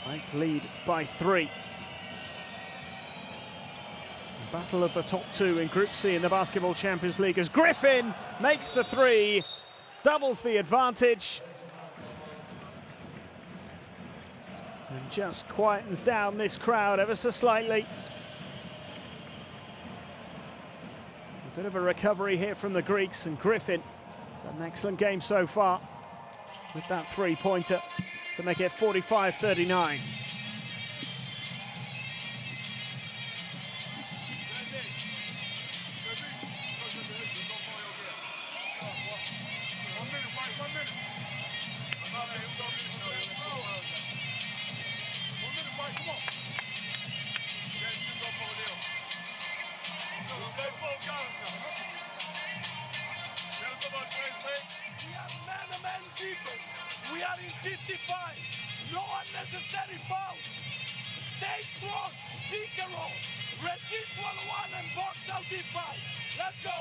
[SPEAKER 1] AEK lead by 3. The battle of the top 2 in Group C in the Basketball Champions League as Griffin makes the 3, doubles the advantage. And just quietens down this crowd ever so slightly. A bit of a recovery here from the Greeks, and Griffin has had an excellent game so far with that 3-pointer to make it 45-39.
[SPEAKER 3] No unnecessary fouls. Stay strong, pick and roll. Resist one-on-one and box out deep five. Let's go.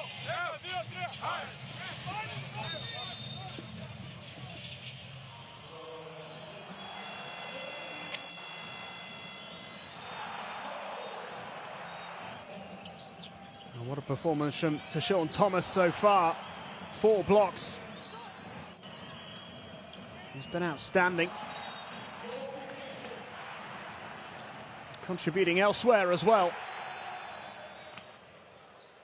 [SPEAKER 1] And what a performance from Tashawn Thomas so far. 4 blocks. He's been outstanding. Contributing elsewhere as well.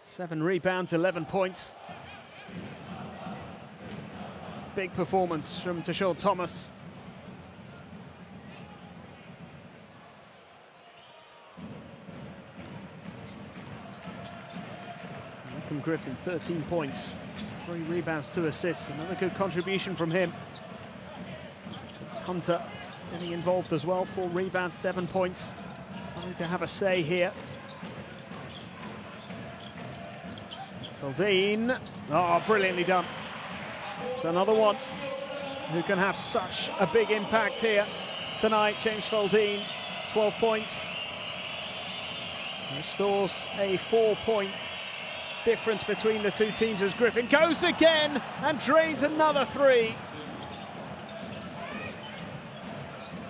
[SPEAKER 1] 7 rebounds, 11 points. Big performance from Tashawn Thomas. Griffin, 13 points, 3 rebounds, 2 assists. Another good contribution from him. It's Hunter getting involved as well. 4 rebounds, 7 points. Starting to have a say here. Feldine. Oh, brilliantly done. It's another one who can have such a big impact here tonight. James Feldine, 12 points. Restores a 4-point difference between the two teams as Griffin goes again and drains another 3.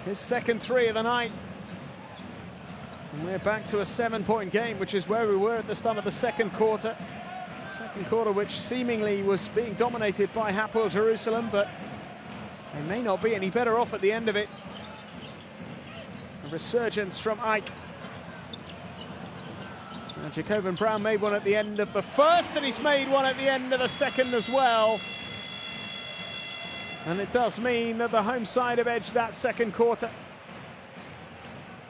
[SPEAKER 1] His second 3 of the night. And we're back to a 7-point game, which is where we were at the start of the second quarter. Second quarter which seemingly was being dominated by Hapoel Jerusalem, but they may not be any better off at the end of it. A resurgence from AEK. Now, Jacobin Brown made one at the end of the first, and he's made one at the end of the second as well. And it does mean that the home side have edged that second quarter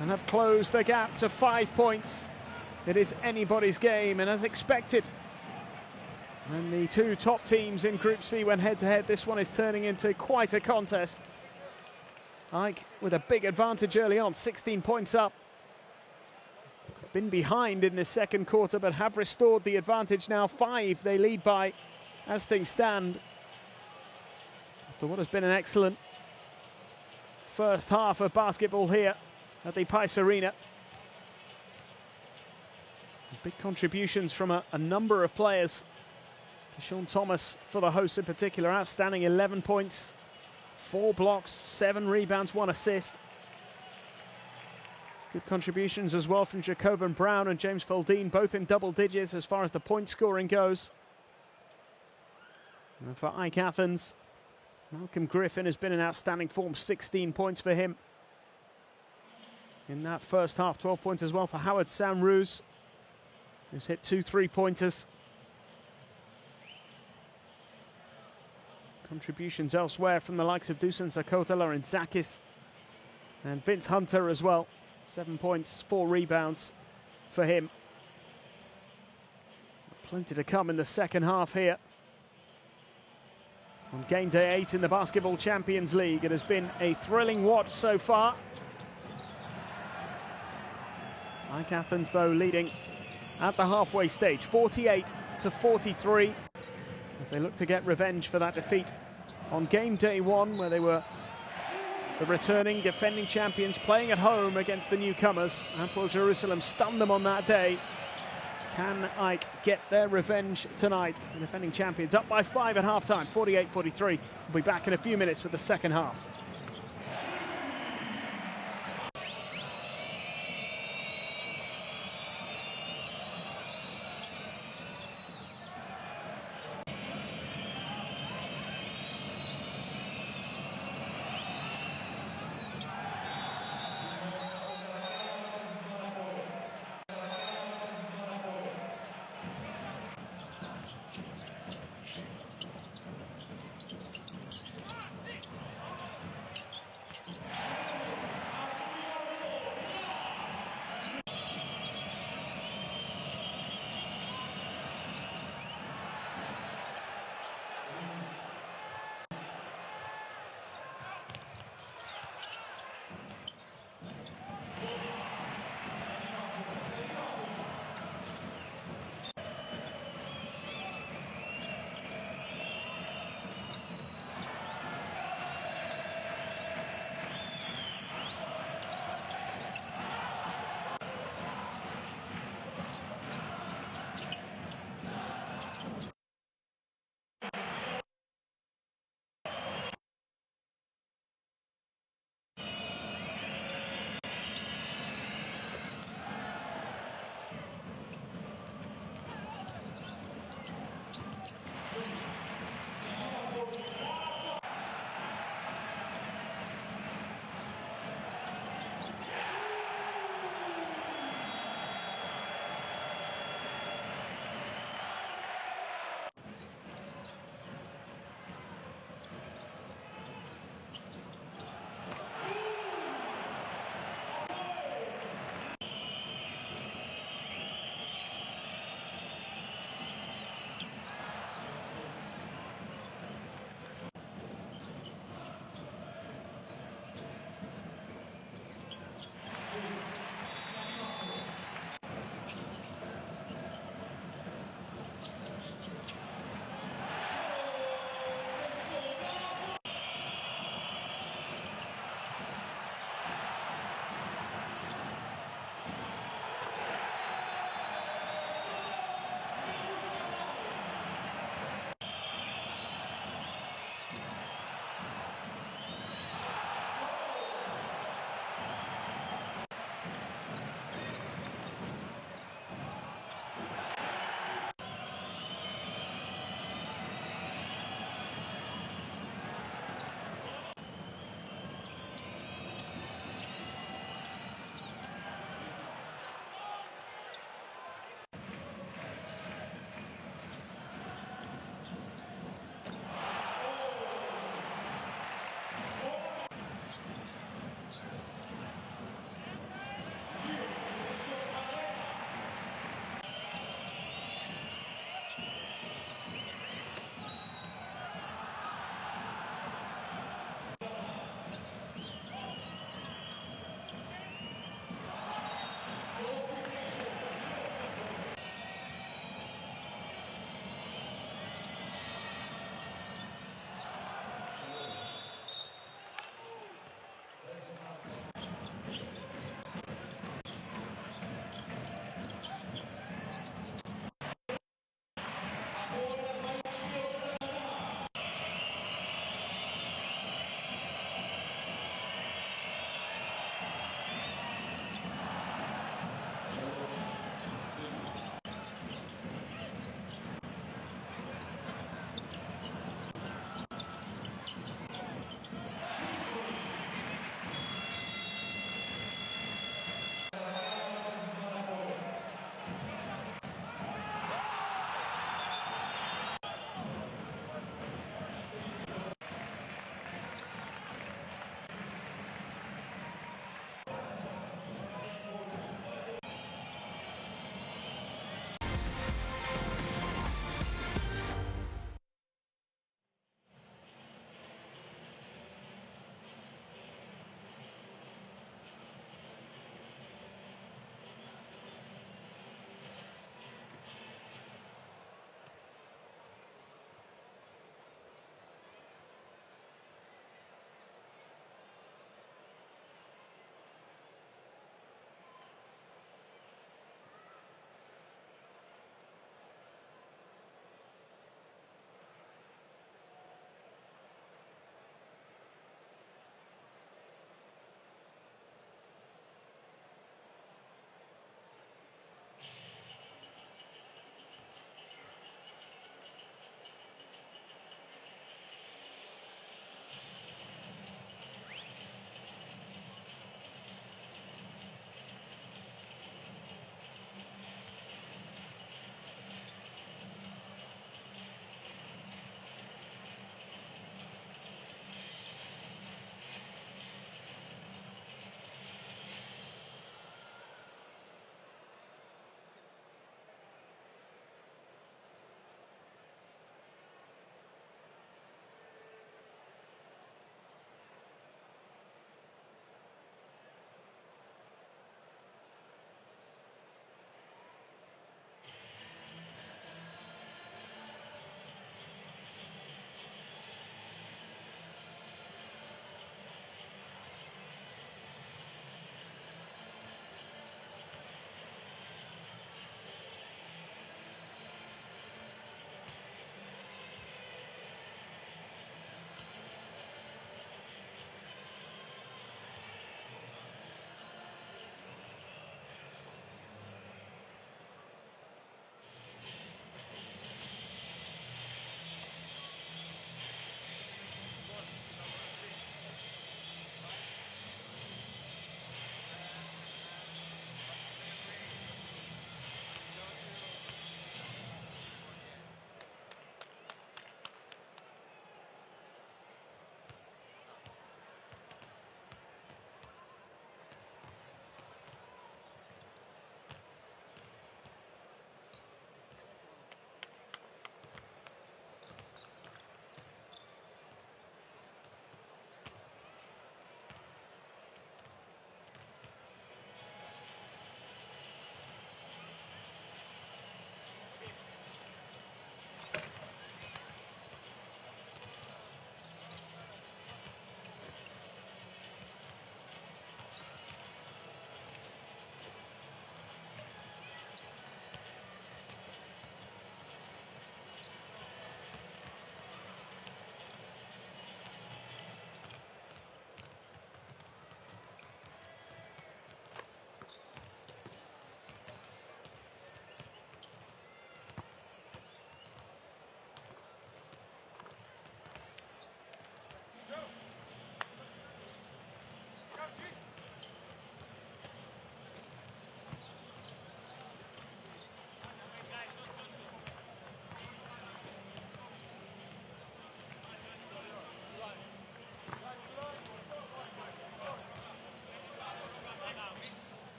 [SPEAKER 1] and have closed the gap to 5 points. It is anybody's game, and as expected, when the 2 top teams in Group C went head-to-head, this one is turning into quite a contest. AEK with a big advantage early on, 16 points up. Been behind in this second quarter, but have restored the advantage now. 5 they lead by as things stand. After what has been an excellent first half of basketball here at the Pice Arena. Big contributions from a number of players. Tashawn Thomas for the hosts in particular, outstanding, 11 points, 4 blocks, 7 rebounds, 1 assist. Good contributions as well from Jacobin Brown and James Feldine, both in double digits as far as the point scoring goes. And for AEK Athens, Malcolm Griffin has been in outstanding form, 16 points for him in that first half, 12 points as well for Howard Samruz, who's hit 2 3-pointers. Contributions elsewhere from the likes of Dusan Zakota, Lorentzakis, and Vince Hunter as well. 7 points, 4 rebounds for him. Plenty to come in the second half here. On game day 8 in the Basketball Champions League, it has been a thrilling watch so far. AEK Athens, though, leading at the halfway stage, 48-43, as they look to get revenge for that defeat on game day 1, where they were the returning defending champions playing at home against the newcomers. Hapoel Jerusalem stunned them on that day. Can AEK get their revenge tonight? The defending champions up by 5 at halftime, 48-43. We'll be back in a few minutes with the second half.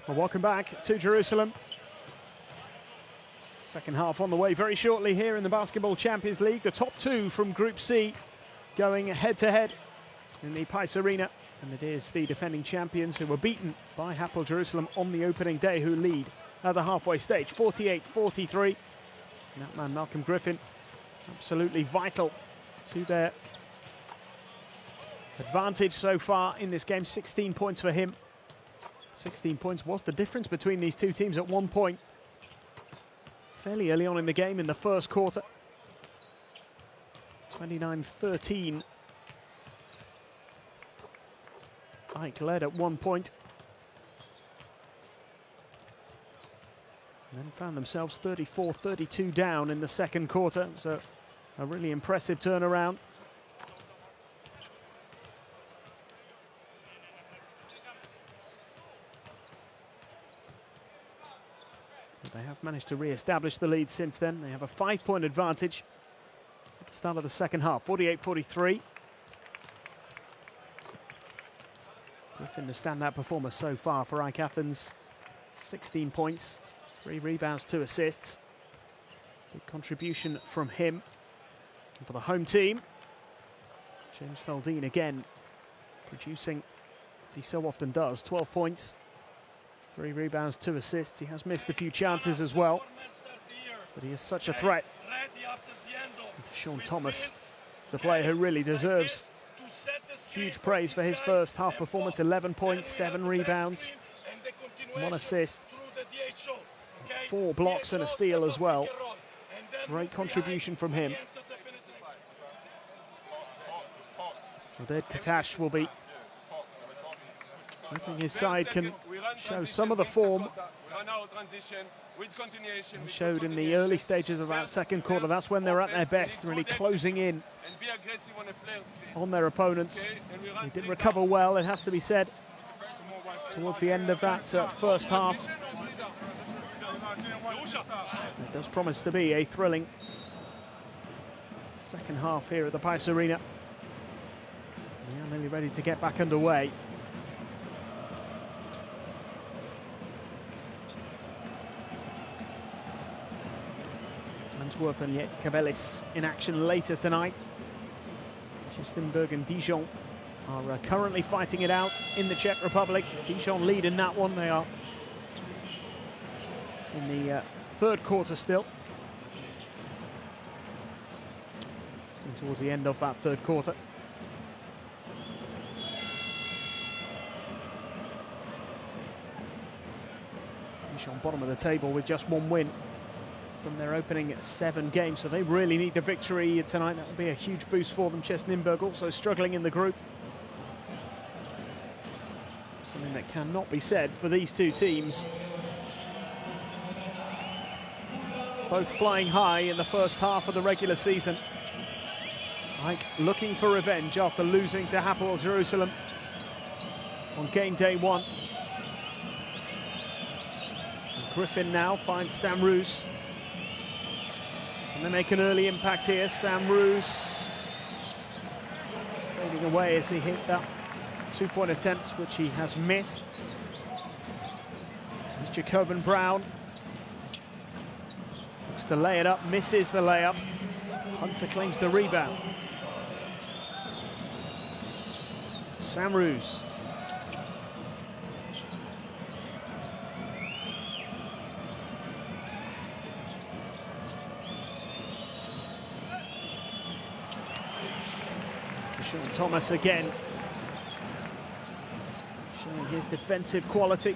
[SPEAKER 1] Well, welcome back to Jerusalem. Second half on the way very shortly here in the Basketball Champions League. The top two from Group C going head-to-head in the Pais Arena. And it is the defending champions who were beaten by Hapoel Jerusalem on the opening day who lead at the halfway stage, 48-43. That man, Malcolm Griffin, absolutely vital to their advantage so far in this game. 16 points for him. 16 points was the difference between these two teams at one point. Fairly early on in the game in the first quarter. 29-13. AEK led at one point. And then found themselves 34-32 down in the second quarter. So a really impressive turnaround. But they have managed to re-establish the lead since then. They have a 5-point advantage at the start of the second half, 48-43. Griffin, the standout performer so far for AEK Athens. 16 points, 3 rebounds, 2 assists. Big contribution from him. And for the home team, James Feldine again producing, as he so often does, 12 points, 3 rebounds, 2 assists. He has missed a few chances as well, but he is such a threat. And to Sean Thomas, it's a player who really deserves huge praise for his first half performance. 11 points, 7 rebounds, 1 assist, 4 blocks and a steal as well. Great contribution from him. Oded Katash will be hoping his side can show some of the form he showed in the early stages of that second quarter. That's when they're at their best, really closing in on their opponents. They did recover well, it has to be said, towards the end of that first half. It does promise to be a thrilling second half here at the Pais Arena. They are nearly ready to get back underway. Antwerp and yet Kabelis in action later tonight. Chistenburg and Dijon are currently fighting it out in the Czech Republic. Dijon lead in that one. They are in the third quarter still. And towards the end of that third quarter. Dijon bottom of the table with just 1 win from their opening 7 games, so they really need the victory tonight. That will be a huge boost for them. Chistenburg also struggling in the group. Something that cannot be said for these two teams. Both flying high in the first half of the regular season. AEK looking for revenge after losing to Hapoel Jerusalem on game day 1. And Griffin now finds Sam Roos. And they make an early impact here. Sam Roos fading away as he hit that 2-point attempt, which he has missed. There's Jacobin Brown. Looks to lay it up, misses the layup. Hunter claims the rebound. Sam Roos. Sean Thomas again, showing his defensive quality.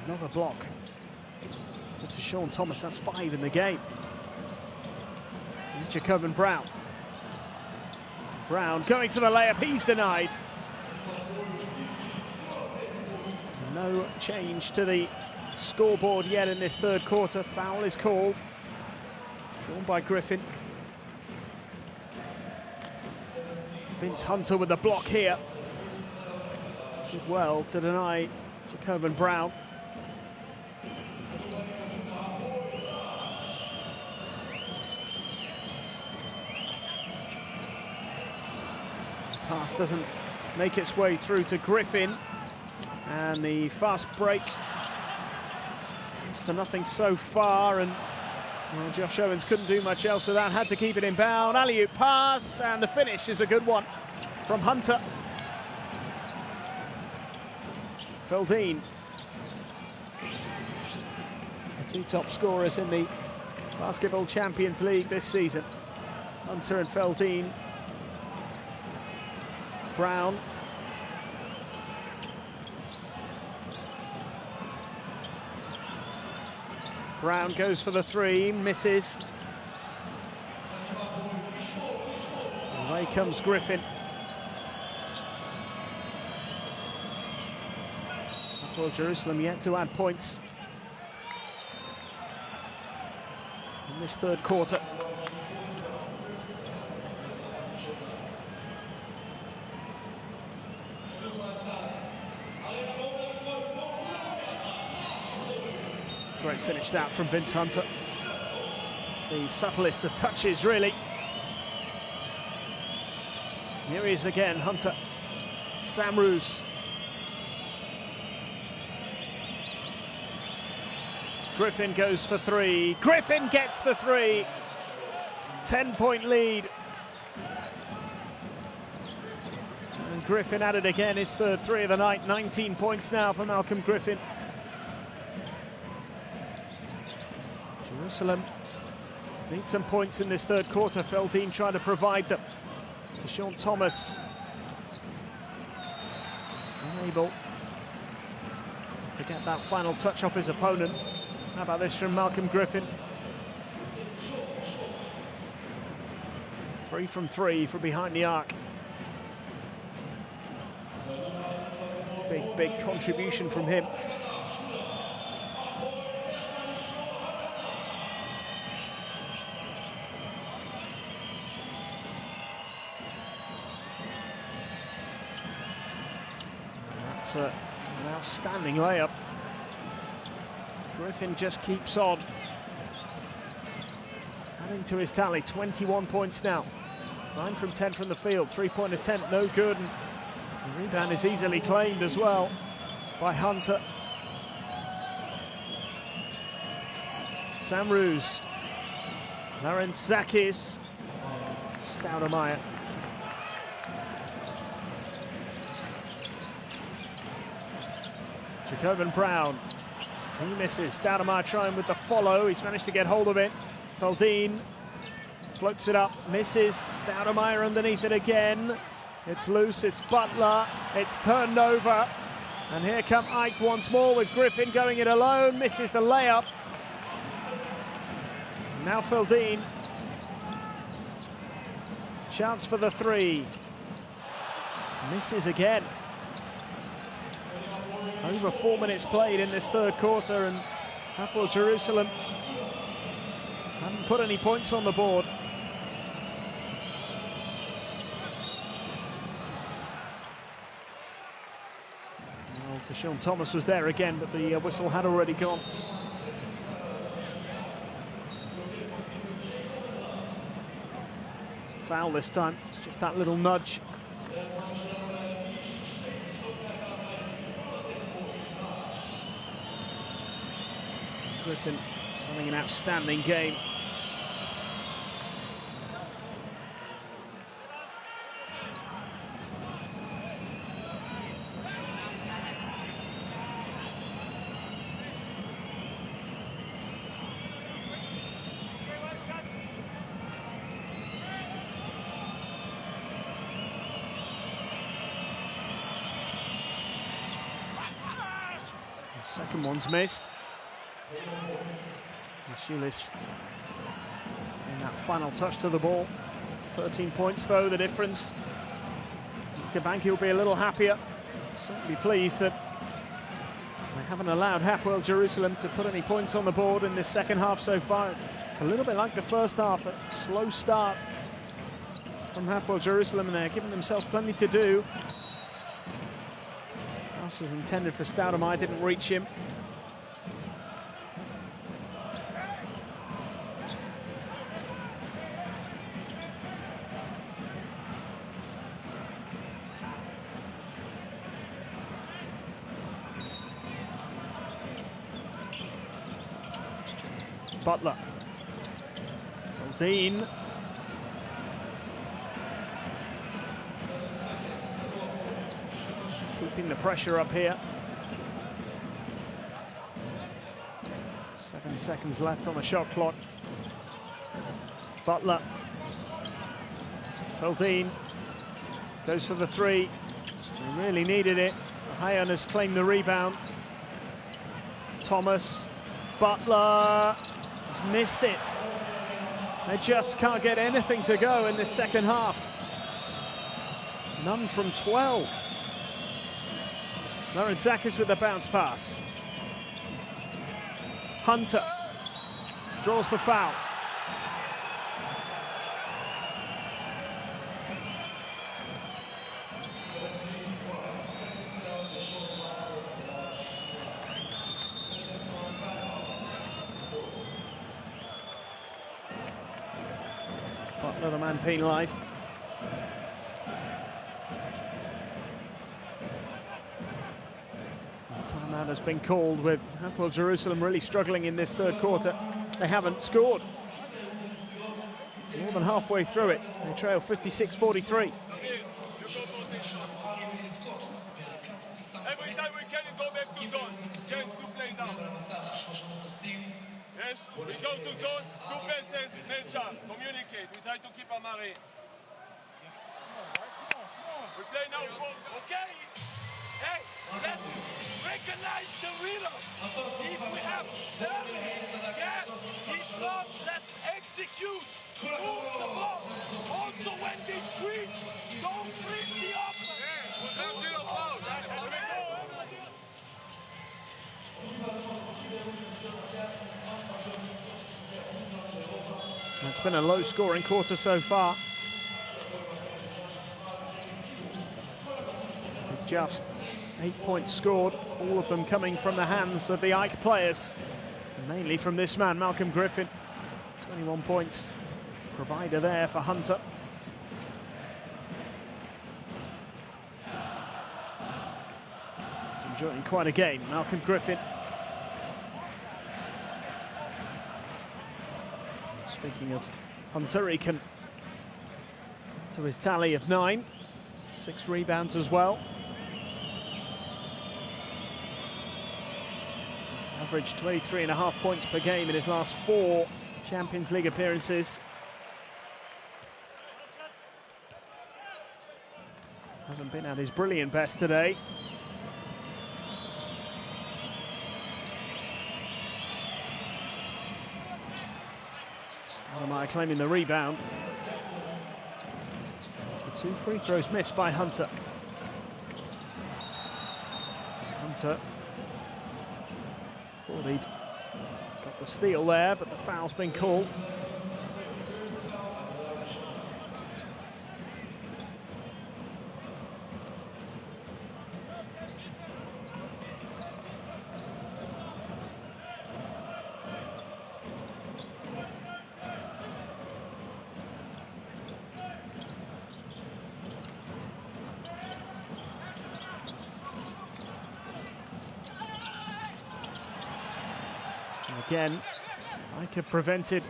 [SPEAKER 1] Another block to Sean Thomas, that's 5 in the game. Here's Jacobin Brown. Brown going for the layup, he's denied. No change to the scoreboard yet in this third quarter. Foul is called, drawn by Griffin. Vince Hunter with the block here. Did well to deny Jacobin Brown. pass doesn't make its way through to Griffin. And the fast break comes to nothing so far. And well, Josh Owens couldn't do much else with that. Had to keep it in bound. Alley-oop pass. And the finish is a good one from Hunter. Feldin. The two top scorers in the Basketball Champions League this season. Hunter and Feldin. Brown. Brown goes for the three, misses. Away comes Griffin. Hapoel Jerusalem yet to add points in this third quarter. Great finish that from Vince Hunter. It's the subtlest of touches, really. Here he is again, Hunter. Samrus. Griffin goes for three. Griffin gets the three. 10-point lead. And Griffin added again his third three of the night. 19 points now for Malcolm Griffin. Jerusalem need some points in this third quarter. Feldin trying to provide them to Sean Thomas. Unable to get that final touch off his opponent. How about this from Malcolm Griffin? 3 from 3 from behind the arc. Big contribution from him. That's an outstanding layup. Griffin just keeps on. Adding to his tally, 21 points now. 9 from 10 from the field, three-point attempt, no good. And the rebound is easily claimed as well by Hunter. Samrus. Larenzakis. Staudemeyer. Jacobin Brown. He misses. Staudemeyer trying with the follow. He's managed to get hold of it. Feldin floats it up, misses. Staudemeyer underneath it again. It's loose, it's Butler. It's turned over. And here come Ike once more with Griffin going it alone. Misses the layup. Now Feldin. Chance for the three. Misses again. Over 4 minutes played in this third quarter, and Hapoel Jerusalem haven't put any points on the board. Well, Sean Thomas was there again, but the whistle had already gone. It's a foul this time. It's just that little nudge. Griffin is having an outstanding game. The second one's missed. Shulis in that final touch to the ball. 13 points though, the difference. Kabanki will be a little happier. Certainly pleased that they haven't allowed Hapoel Jerusalem to put any points on the board in this second half so far. It's a little bit like the first half, a slow start from Hapoel Jerusalem, and they're giving themselves plenty to do. Pass was intended for Staudemeyer, didn't reach him. Butler. Dean. Keeping the pressure up here. 7 seconds left on the shot clock. Butler. Feldin goes for the three. He really needed it. Hayan has claimed the rebound. Thomas. Butler has missed it. They just can't get anything to go in this second half. None from 12. Laurentzakis with the bounce pass. Hunter draws the foul. Butler, the man penalised. Timeout has been called with Hapoel Jerusalem really struggling in this third quarter. They haven't scored. More than halfway through it. They trail 56-43.
[SPEAKER 2] Every time we can go back to zone. Chance to play now. Yes, we go to zone, 2 passes, match up, communicate. We try to keep Amari. We play now,
[SPEAKER 3] Okay? Hey, let's recognize the rhythm. If we have get his love, let's execute. Move the ball. Also, when they switch, don't freeze the offense.
[SPEAKER 1] It's been a low-scoring quarter so far. With just 8 points scored, all of them coming from the hands of the AEK players, mainly from this man, Malcolm Griffin. 21 points, provider there for Hunter. He's enjoying quite a game, Malcolm Griffin. Speaking of Hunter, he can to his tally of 9, 6 rebounds as well. Averaged 23.5 points per game in his last 4 Champions League appearances. Hasn't been at his brilliant best today. Stoudemire claiming the rebound. The 2 free throws missed by Hunter. Hunter thought he'd got the steal there, but the foul's been called. Again, AEK prevented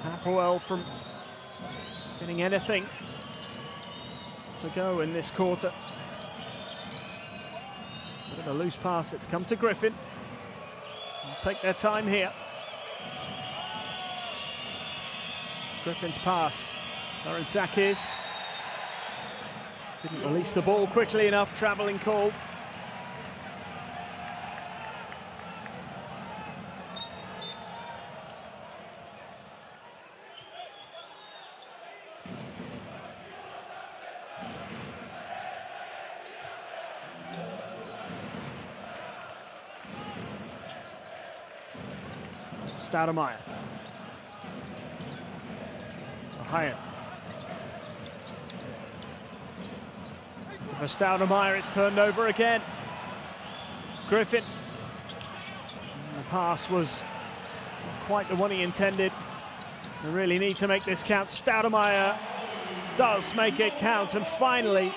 [SPEAKER 1] Hapoel from getting anything to go in this quarter. Bit of a loose pass, it's come to Griffin. They'll take their time here. Griffin's pass, Laurentzakis didn't release the ball quickly enough, travelling called. Stoudemire. Hayan. For Stoudemire, it's turned over again. Griffin. And the pass was not quite the one he intended. They really need to make this count. Stoudemire does make it count, and finally,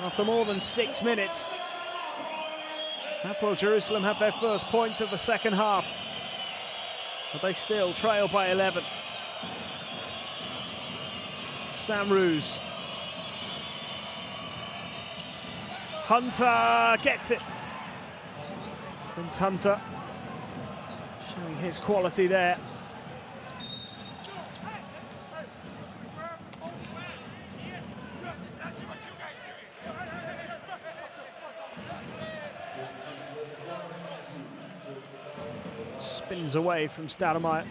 [SPEAKER 1] after more than 6 minutes, Hapoel Jerusalem have their first points of the second half. but they still trail by 11. Samroos. Hunter gets it. Vince Hunter showing his quality there. Spins away from Stoudemire.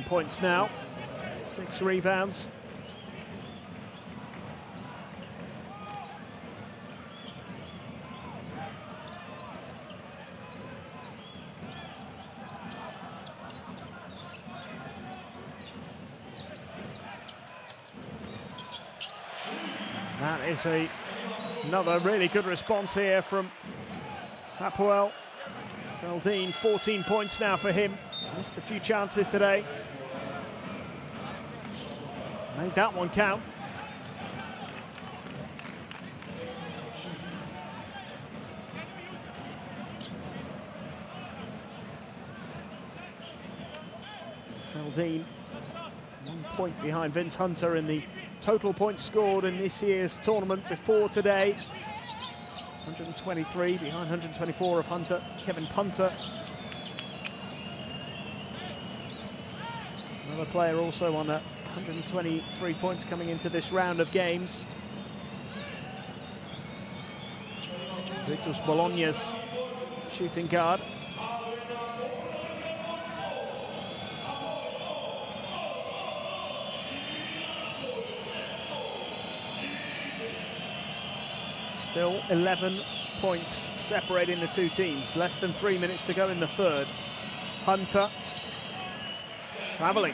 [SPEAKER 1] Points now, 6 rebounds. That is another really good response here from Hapoel. Feldin, 14 points now for him. He's missed a few chances today. Made that one count. Feldin, 1 point behind Vince Hunter in the total points scored in this year's tournament before today. 123 behind 124 of Hunter. Kevin Punter. Another player also on 123 points coming into this round of games. Vitus Bologna's shooting guard. Still 11 points separating the two teams. Less than 3 minutes to go in the third. Hunter traveling.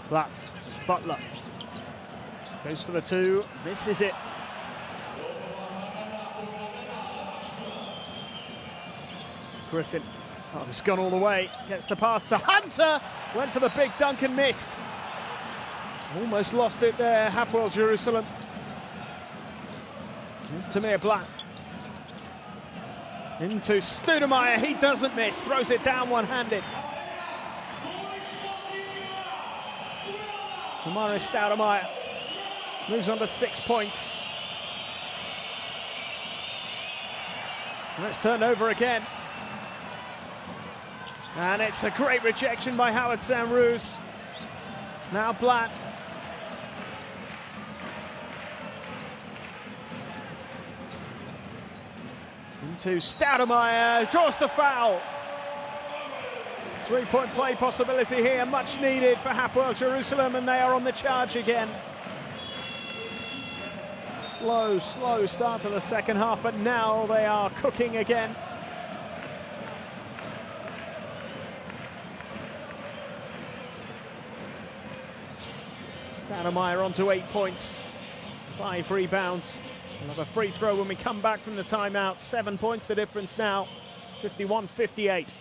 [SPEAKER 1] Blatt, Butler goes for the two. This is it. Griffin, oh, it's gone all the way. Gets the pass to Hunter. Went for the big dunk and missed. Almost lost it there, Hapoel Jerusalem. Here's Tamir Blatt. Into Stoudemire, he doesn't miss. Throws it down one-handed. Damaris Stoudemire moves on to 6 points. Let's turn over again. And it's a great rejection by Howard Samroos. Now Blatt. Into Stoudemire, draws the foul. 3-point play possibility here, much needed for Hapoel Jerusalem, and they are on the charge again. Slow start to the second half, but now they are cooking again. Stoudemire on to 8 points, 5 rebounds. We'll have a free throw when we come back from the timeout. 7 points the difference now, 51-58.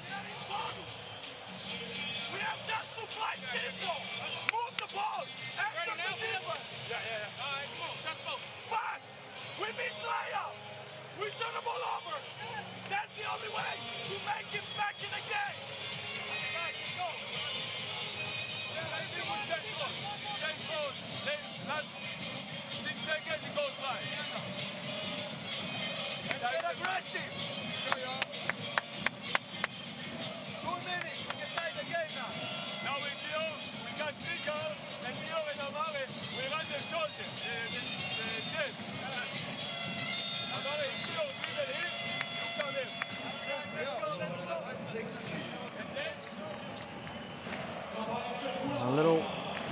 [SPEAKER 1] A little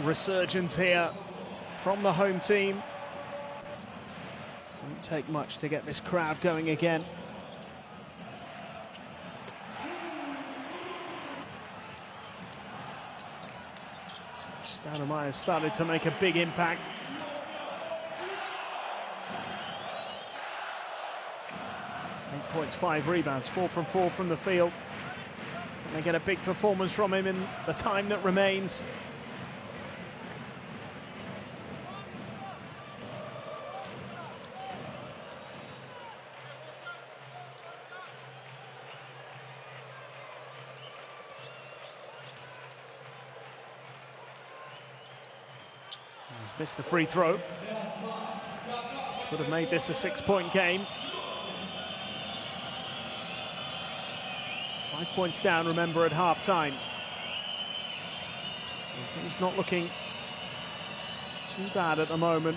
[SPEAKER 1] resurgence here from the home team. Won't take much to get this crowd going again. Stoudemire started to make a big impact. points, 5 rebounds, 4 from 4 from the field. And they get a big performance from him in the time that remains. He's missed the free throw, which would have made this a 6-point game. 5 points down, remember, at half-time. He's not looking too bad at the moment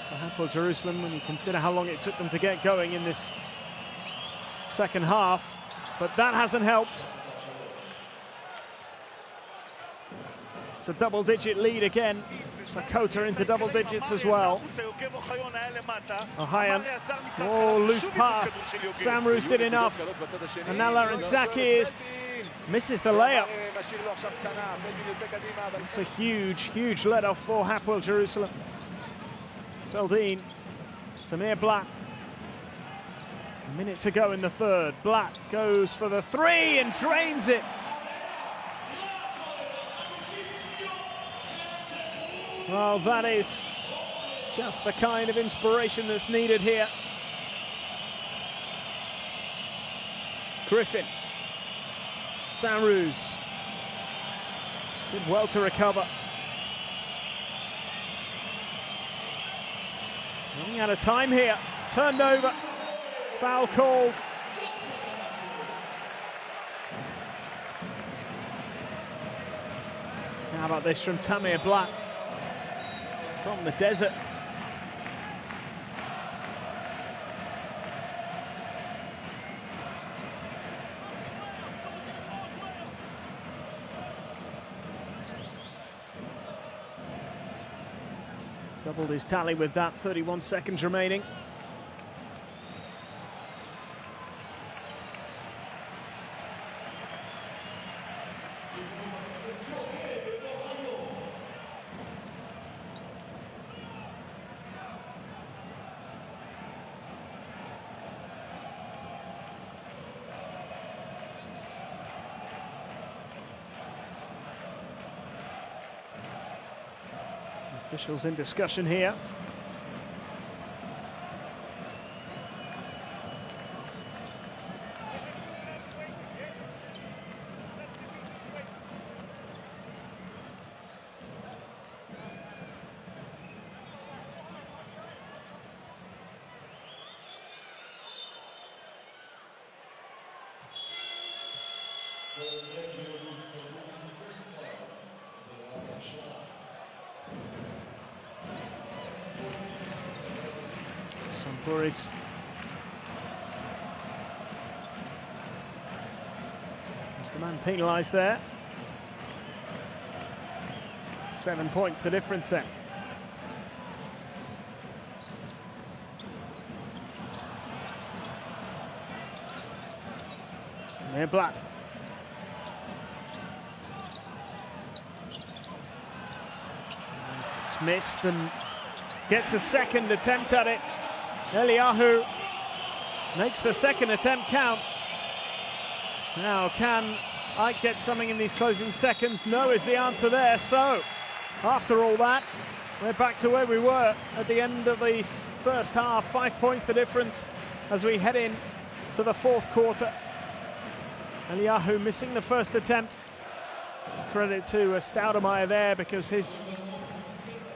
[SPEAKER 1] for Hapoel Jerusalem when you consider how long it took them to get going in this second half. But that hasn't helped. It's a double-digit lead again. Sakota into double digits as well. Ohayan. Oh, loose pass. Samrus did enough. And now Larentzakis misses the layup. It's a huge, huge let-off for Hapoel Jerusalem. Feldin. Tamir Black. A minute to go in the third. Black goes for the three and drains it. Well, that is just the kind of inspiration that's needed here. Griffin. Samrus. Did well to recover. Running out of time here. Turned over. Foul called. How about this from Tamir Black? From the desert. Doubled his tally with that, 31 seconds remaining. Officials in discussion here. Boris. Is the man penalised there? 7 points the difference then. Tamir Black. And it's missed and gets a second attempt at it. Eliyahu makes the second attempt count. Now, can Ike get something in these closing seconds? No is the answer there. So, after all that, we're back to where we were at the end of the first half. 5 points the difference as we head in to the fourth quarter. Eliyahu missing the first attempt. Credit to Stoudemeyer there because his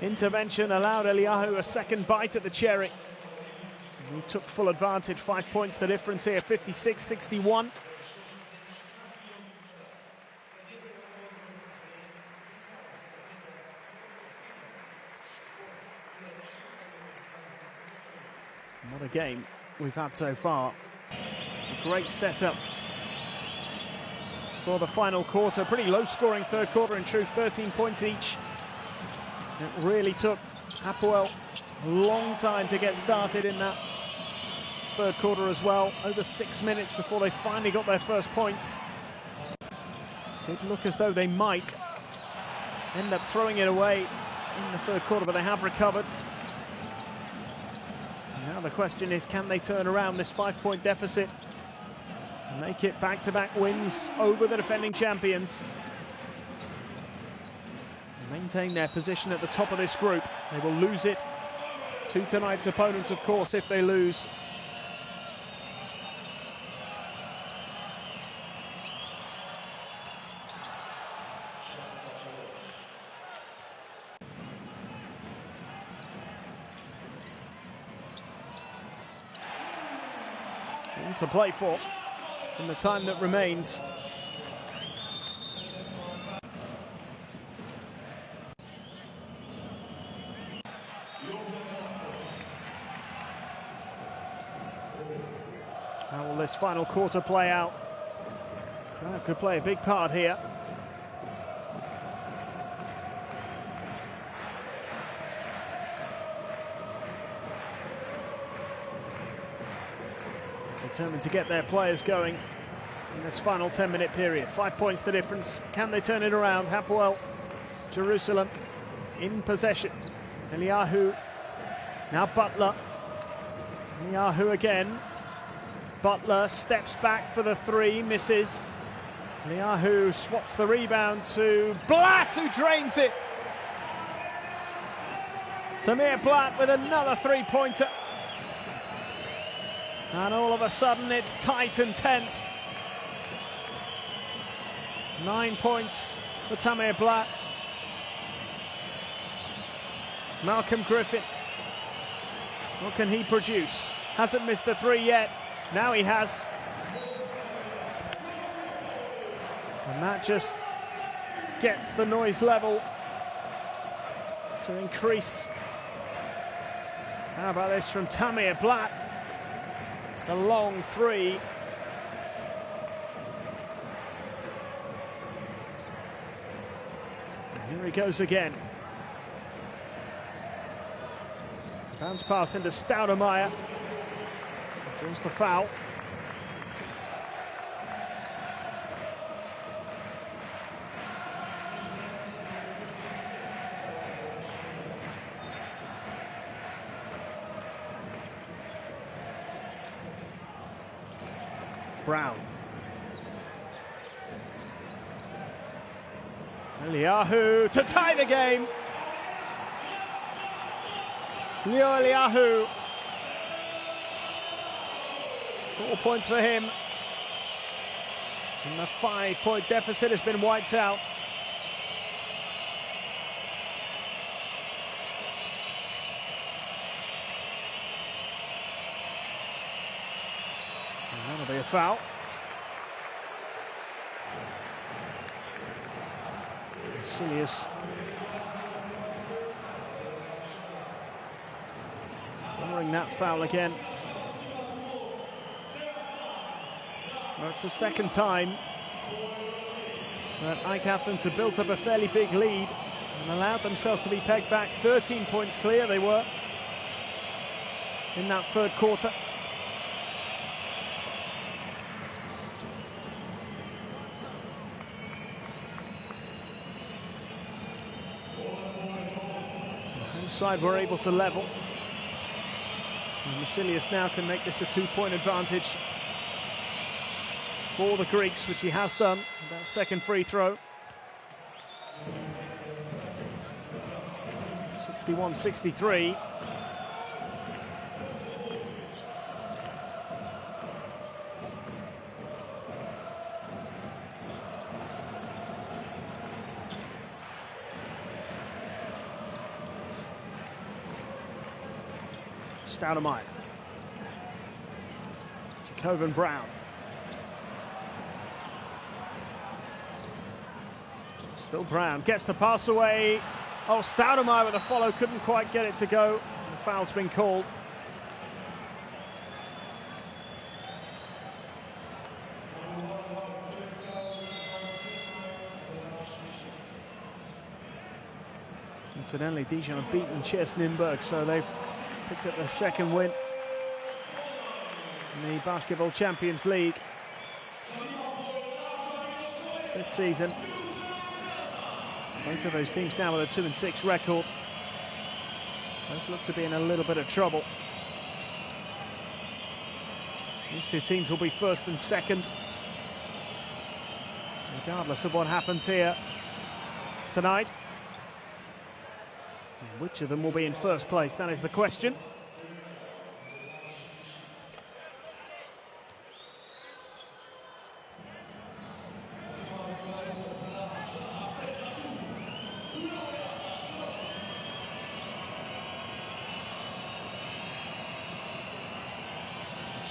[SPEAKER 1] intervention allowed Eliyahu a second bite at the cherry. He took full advantage. 5 points the difference here, 56-61. What a game we've had so far. It's a great setup for the final quarter. Pretty low-scoring third quarter, in truth, 13 points each. It really took Hapoel a long time to get started in that third quarter as well. Over 6 minutes before they finally got their first points. Did look as though they might end up throwing it away in the third quarter, but they have recovered. Now Now the question is, can they turn around this 5-point deficit and make it back-to-back wins over the defending champions? Maintain their position at the top of this group. They will lose it to tonight's opponents, of course, if they lose. All to play for in the time that remains. How will this final quarter play out? Crowd could play a big part here. Determined to get their players going in this final 10-minute period. 5 points the difference. Can they turn it around? Hapoel, Jerusalem in possession. Eliyahu, now Butler. Eliyahu again. Butler steps back for the three, misses. Eliyahu swaps the rebound to Blatt, who drains it. Tamir Blatt with another three-pointer. And all of a sudden it's tight and tense. 9 points for Tamir Blatt. Malcolm Griffin, what can he produce? Hasn't missed the three yet. Now he has. And that just gets the noise level to increase. How about this from Tamir Blatt? The long three. And here he goes again. Bounce pass into Stoudemire. Draws the foul. Brown. Eliyahu to tie the game. Leo Eliyahu. 4 points for him. And the 5-point deficit has been wiped out. And that'll be a foul. Silius honoring that foul again. That's the second time that AEK Athens have built up a fairly big lead and allowed themselves to be pegged back. 13 points clear they were in that third quarter. The home side were able to level. And Vasilius now can make this a 2-point advantage for the Greeks, which he has done. That second free throw. 61-63. Stoudemire. Jacob Brown. Still Brown, gets the pass away. Oh, Stoudemire with a follow, couldn't quite get it to go. The foul's been called. Incidentally, Dijon have beaten Chess Nürnberg, so they've picked up their second win in the Basketball Champions League this season. Both of those teams now with a 2-6 record. Both look to be in a little bit of trouble. These two teams will be first and second, regardless of what happens here tonight. And which of them will be in first place? That is the question.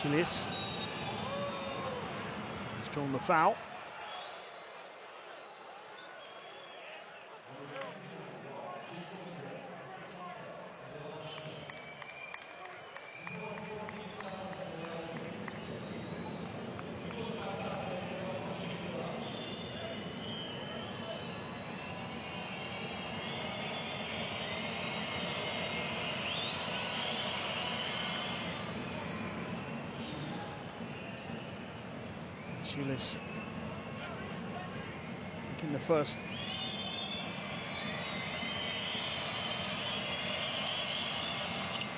[SPEAKER 1] Chilis has drawn the foul. Chilis in the first.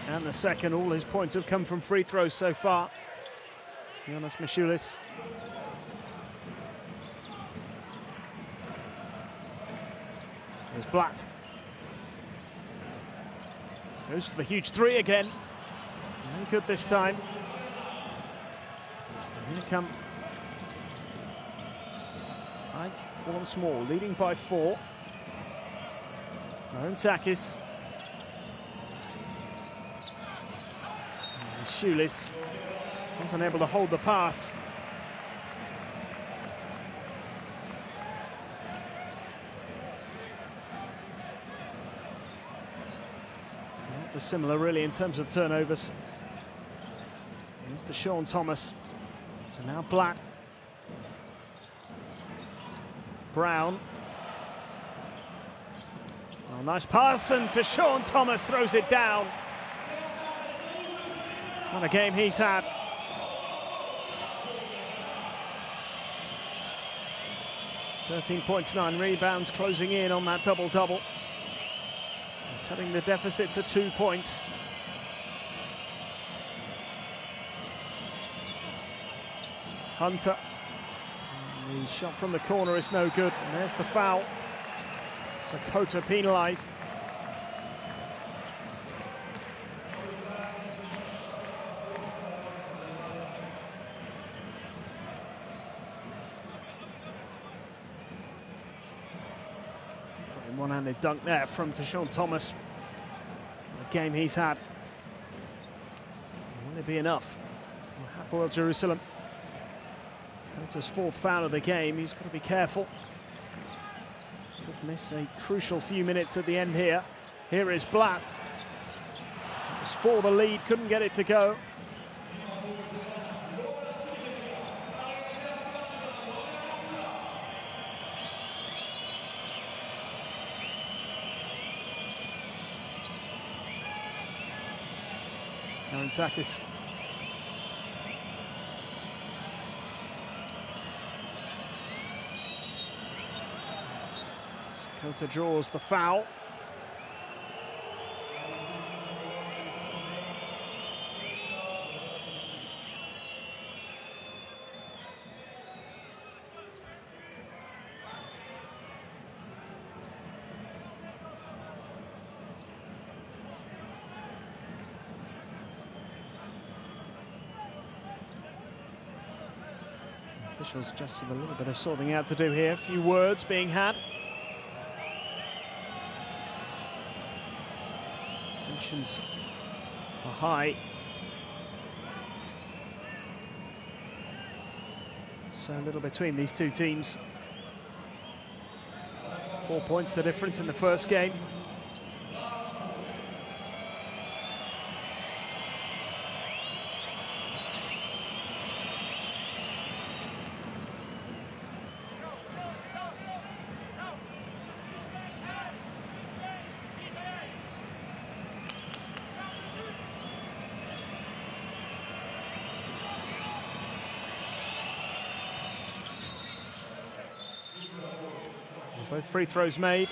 [SPEAKER 1] And the second. All his points have come from free throws so far. Jonas Michulis. There's Blatt. Goes for the huge three again. No good this time. And here come AEK once more, leading by 4. Sakis. Schulis wasn't able to hold the pass. Not dissimilar really in terms of turnovers. Here's to Sean Thomas. And now Blatt. Brown. Oh, nice pass, and to Sean Thomas, throws it down. What a game he's had. (13 points, 9 rebounds, closing in on that double-double. Cutting the deficit to 2 points. Hunter. The shot from the corner is no good, and there's the foul. Sakota penalised. One-handed dunk there from Sean Thomas. What a game he's had. Will it be enough? Well, Hapoel Jerusalem. Sakota's 4th foul of the game. He's got to be careful. Could miss a crucial few minutes at the end here. Here is Blatt. It was for the lead, couldn't get it to go. Sakis. Sakota draws the foul. Officials just with a little bit of sorting out to do here. A few words being had. Tensions are high. So little between these two teams. 4 points the difference in the first game. Both free throws made.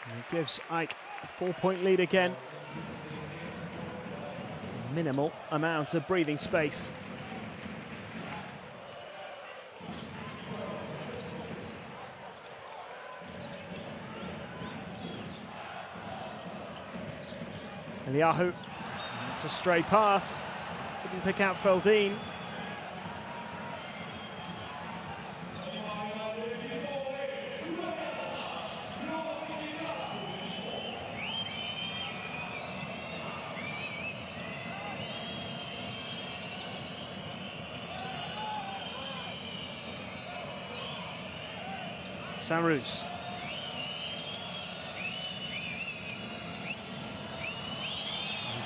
[SPEAKER 1] And it gives AEK a 4-point lead again. minimal amount of breathing space. Yahav, it's a stray pass, couldn't pick out Feldin. Sarus.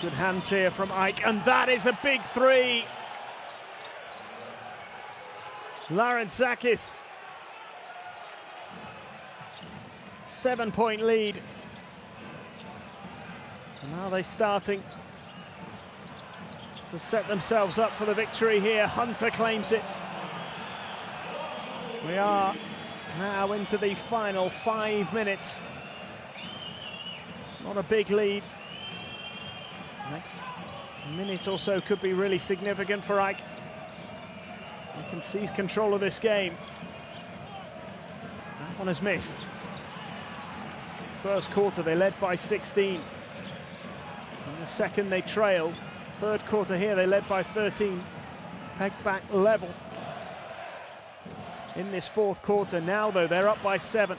[SPEAKER 1] Good hands here from AEK, and that is a big three. Larentzakis. 7-point lead. And now they're starting to set themselves up for the victory here. Hunter claims it. We are now into the final 5 minutes. It's not a big lead. Next minute or so could be really significant for AEK. They can seize control of this game. That one is missed. First quarter, they led by 16. In the second, they trailed. Third quarter here, they led by 13. Pegged back level. In this fourth quarter, now though, they're up by 7.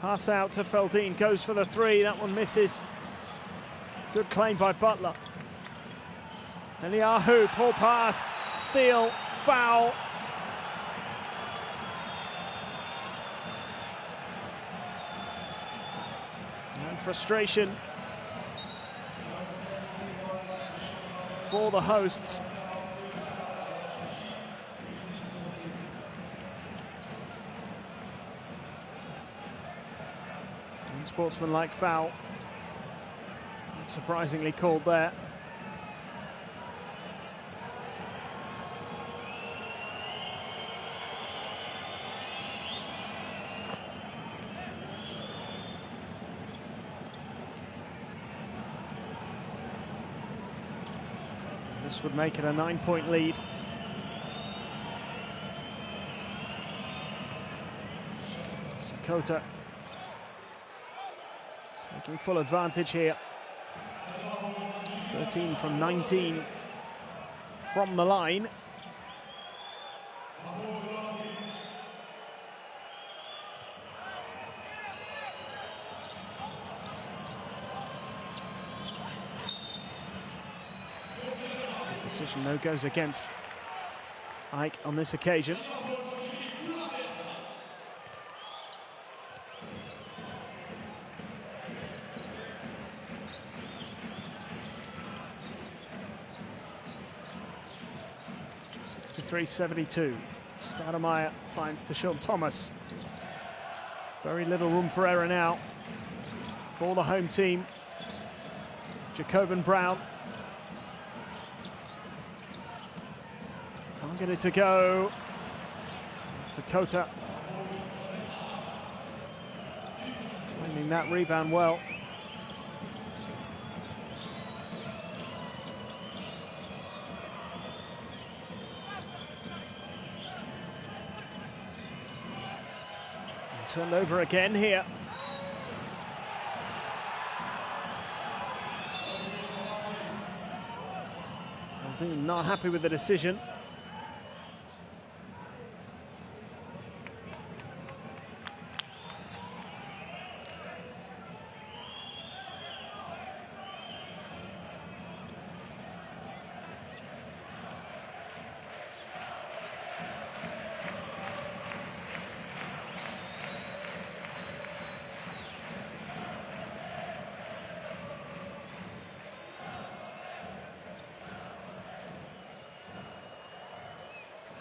[SPEAKER 1] Pass out to Feldin, goes for the three, that one misses. Good claim by Butler. And Yahav, poor pass, steal, foul. And frustration for the hosts. Unsportsmanlike foul. Surprisingly called there. This would make it a 9-point lead. Sakota taking full advantage here. 13 from 19 from the line. The decision, though, goes against AEK on this occasion. .72. Stoudemire finds Tashon Thomas. Very little room for error now for the home team. Jacobin Brown. Can't get it to go. Sakota finding that rebound well. Turned over again here. Feldin not happy with the decision.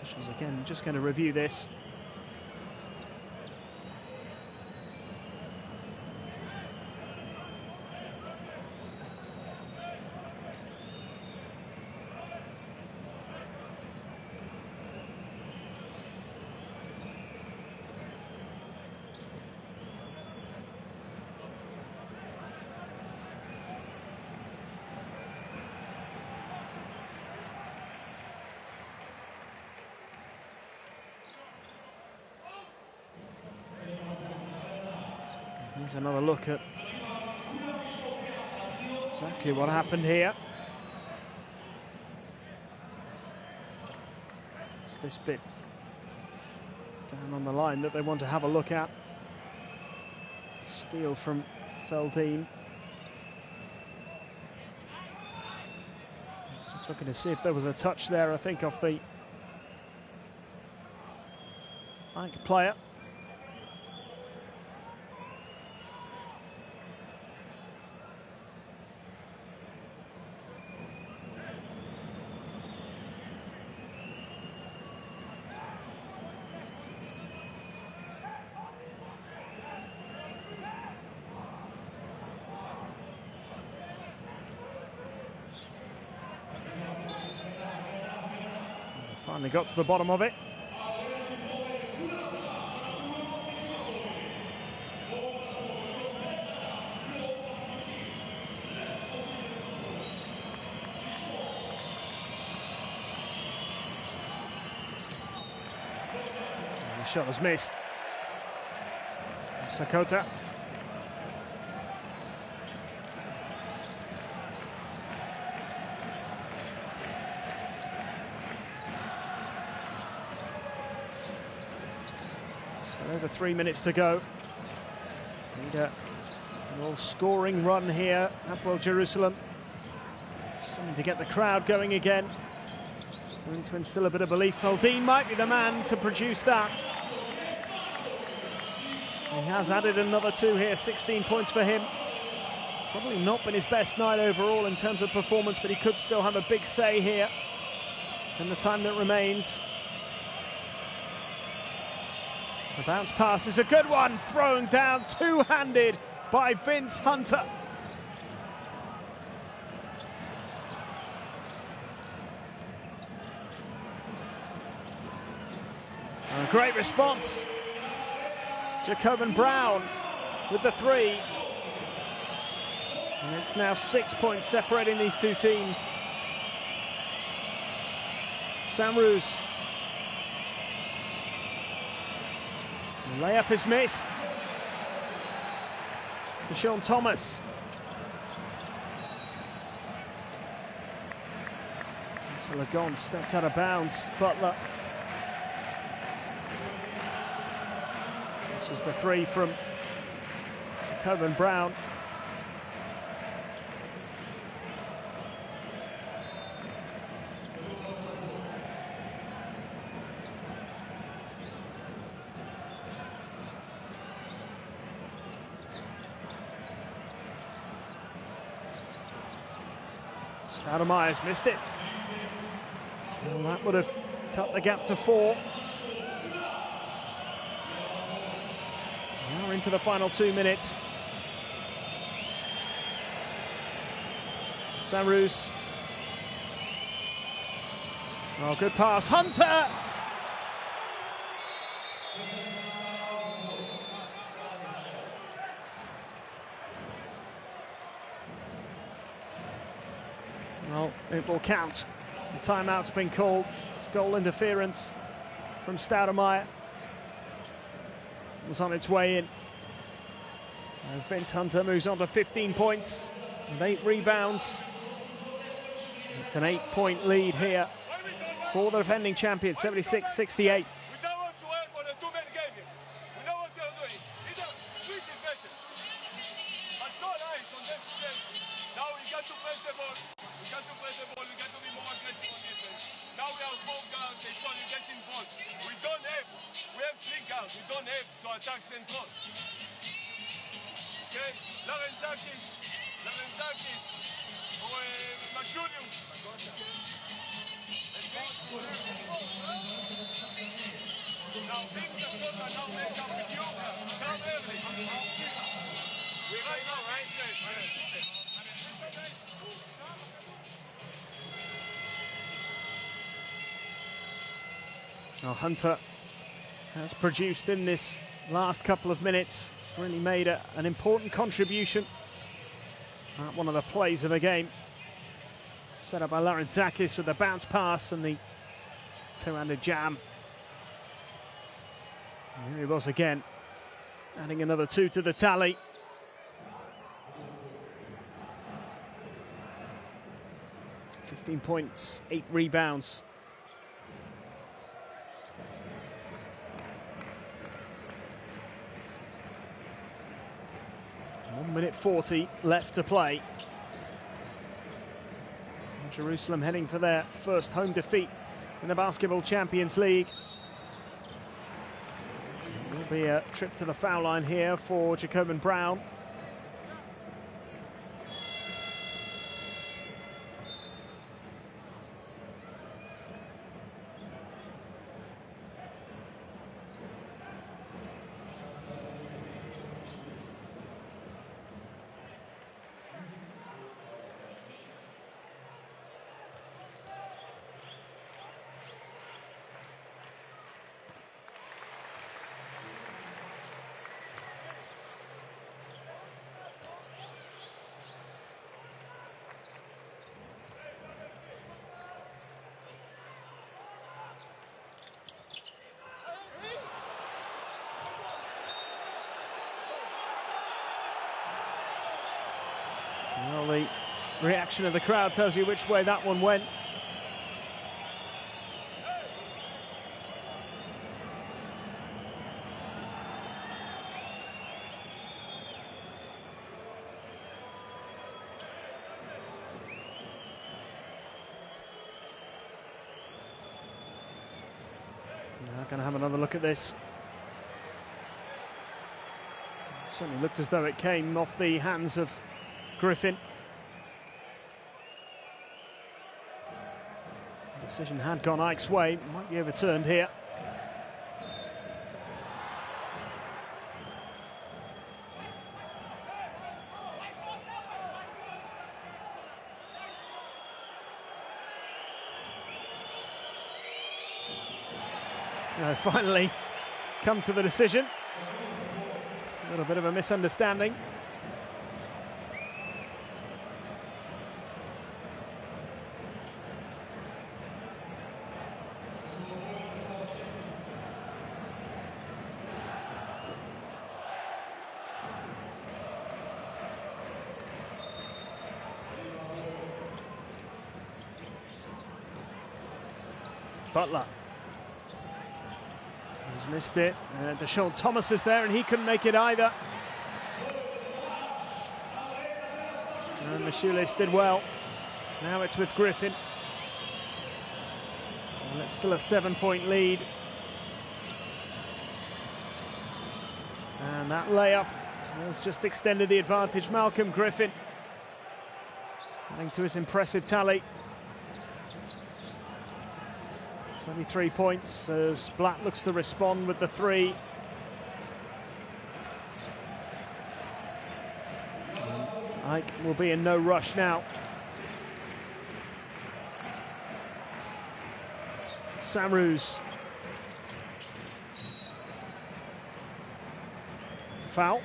[SPEAKER 1] Officials again just going to review this. Here's another look at exactly what happened here. It's this bit down on the line that they want to have a look at. Steal from Feldin. Just looking to see if there was a touch there, I think, off the AEK player. Finally got to the bottom of it. And the shot was missed. Sakota. Over 3 minutes to go. Need a little scoring run here. Hapoel Jerusalem. Something to get the crowd going again. Something to instill a bit of belief. Feldin might be the man to produce that. He has added another 2 here. 16 points for him. Probably not been his best night overall in terms of performance, but he could still have a big say here in the time that remains. The bounce pass is a good one, thrown down two-handed by Vince Hunter. And a great response. Jacobin Brown with the 3. And it's now 6 points separating these two teams. Samruz. Layup is missed. Deshaun Thomas. So Lagon stepped out of bounds. Butler. This is the 3 from Jacobin Brown. Stoudemire's missed it. Well, that would have cut the gap to 4. Now into the final 2 minutes. Samruz. Oh, good pass. Hunter! Well, it will count. The timeout's been called. It's goal interference from Stoudemire. It was on its way in. Vince Hunter moves on to 15 points and 8 rebounds. It's an 8-point lead here for the defending champion, 76-68.
[SPEAKER 2] We don't have to attack central. Okay? Larenzakis, or Majulius. Now things are good, and now make up with you. Come early. We're right now, right?
[SPEAKER 1] Now Hunter has produced in this last couple of minutes, really made an important contribution at one of the plays of the game. Set up by Larenzakis with the bounce pass and the two-handed jam. And here he was again, adding another 2 to the tally. 15 points, 8 rebounds. One minute 40 left to play. Jerusalem heading for their first home defeat in the Basketball Champions League. It will be a trip to the foul line here for Jacobin Brown. Well, the reaction of the crowd tells you which way that one went. Now going to have another look at this. Certainly looked as though it came off the hands of Griffin. The decision had gone Ike's way, might be overturned here. Finally come to the decision. A little bit of a misunderstanding. Butler. He's missed it. Deshaun Thomas is there and he couldn't make it either. And Mashulis did well. Now it's with Griffin. And it's still a 7-point lead. And that layup has just extended the advantage. Malcolm Griffin adding to his impressive tally. 23 points as Blatt looks to respond with the three. Ike will be in no rush now. Samrus. It's the foul.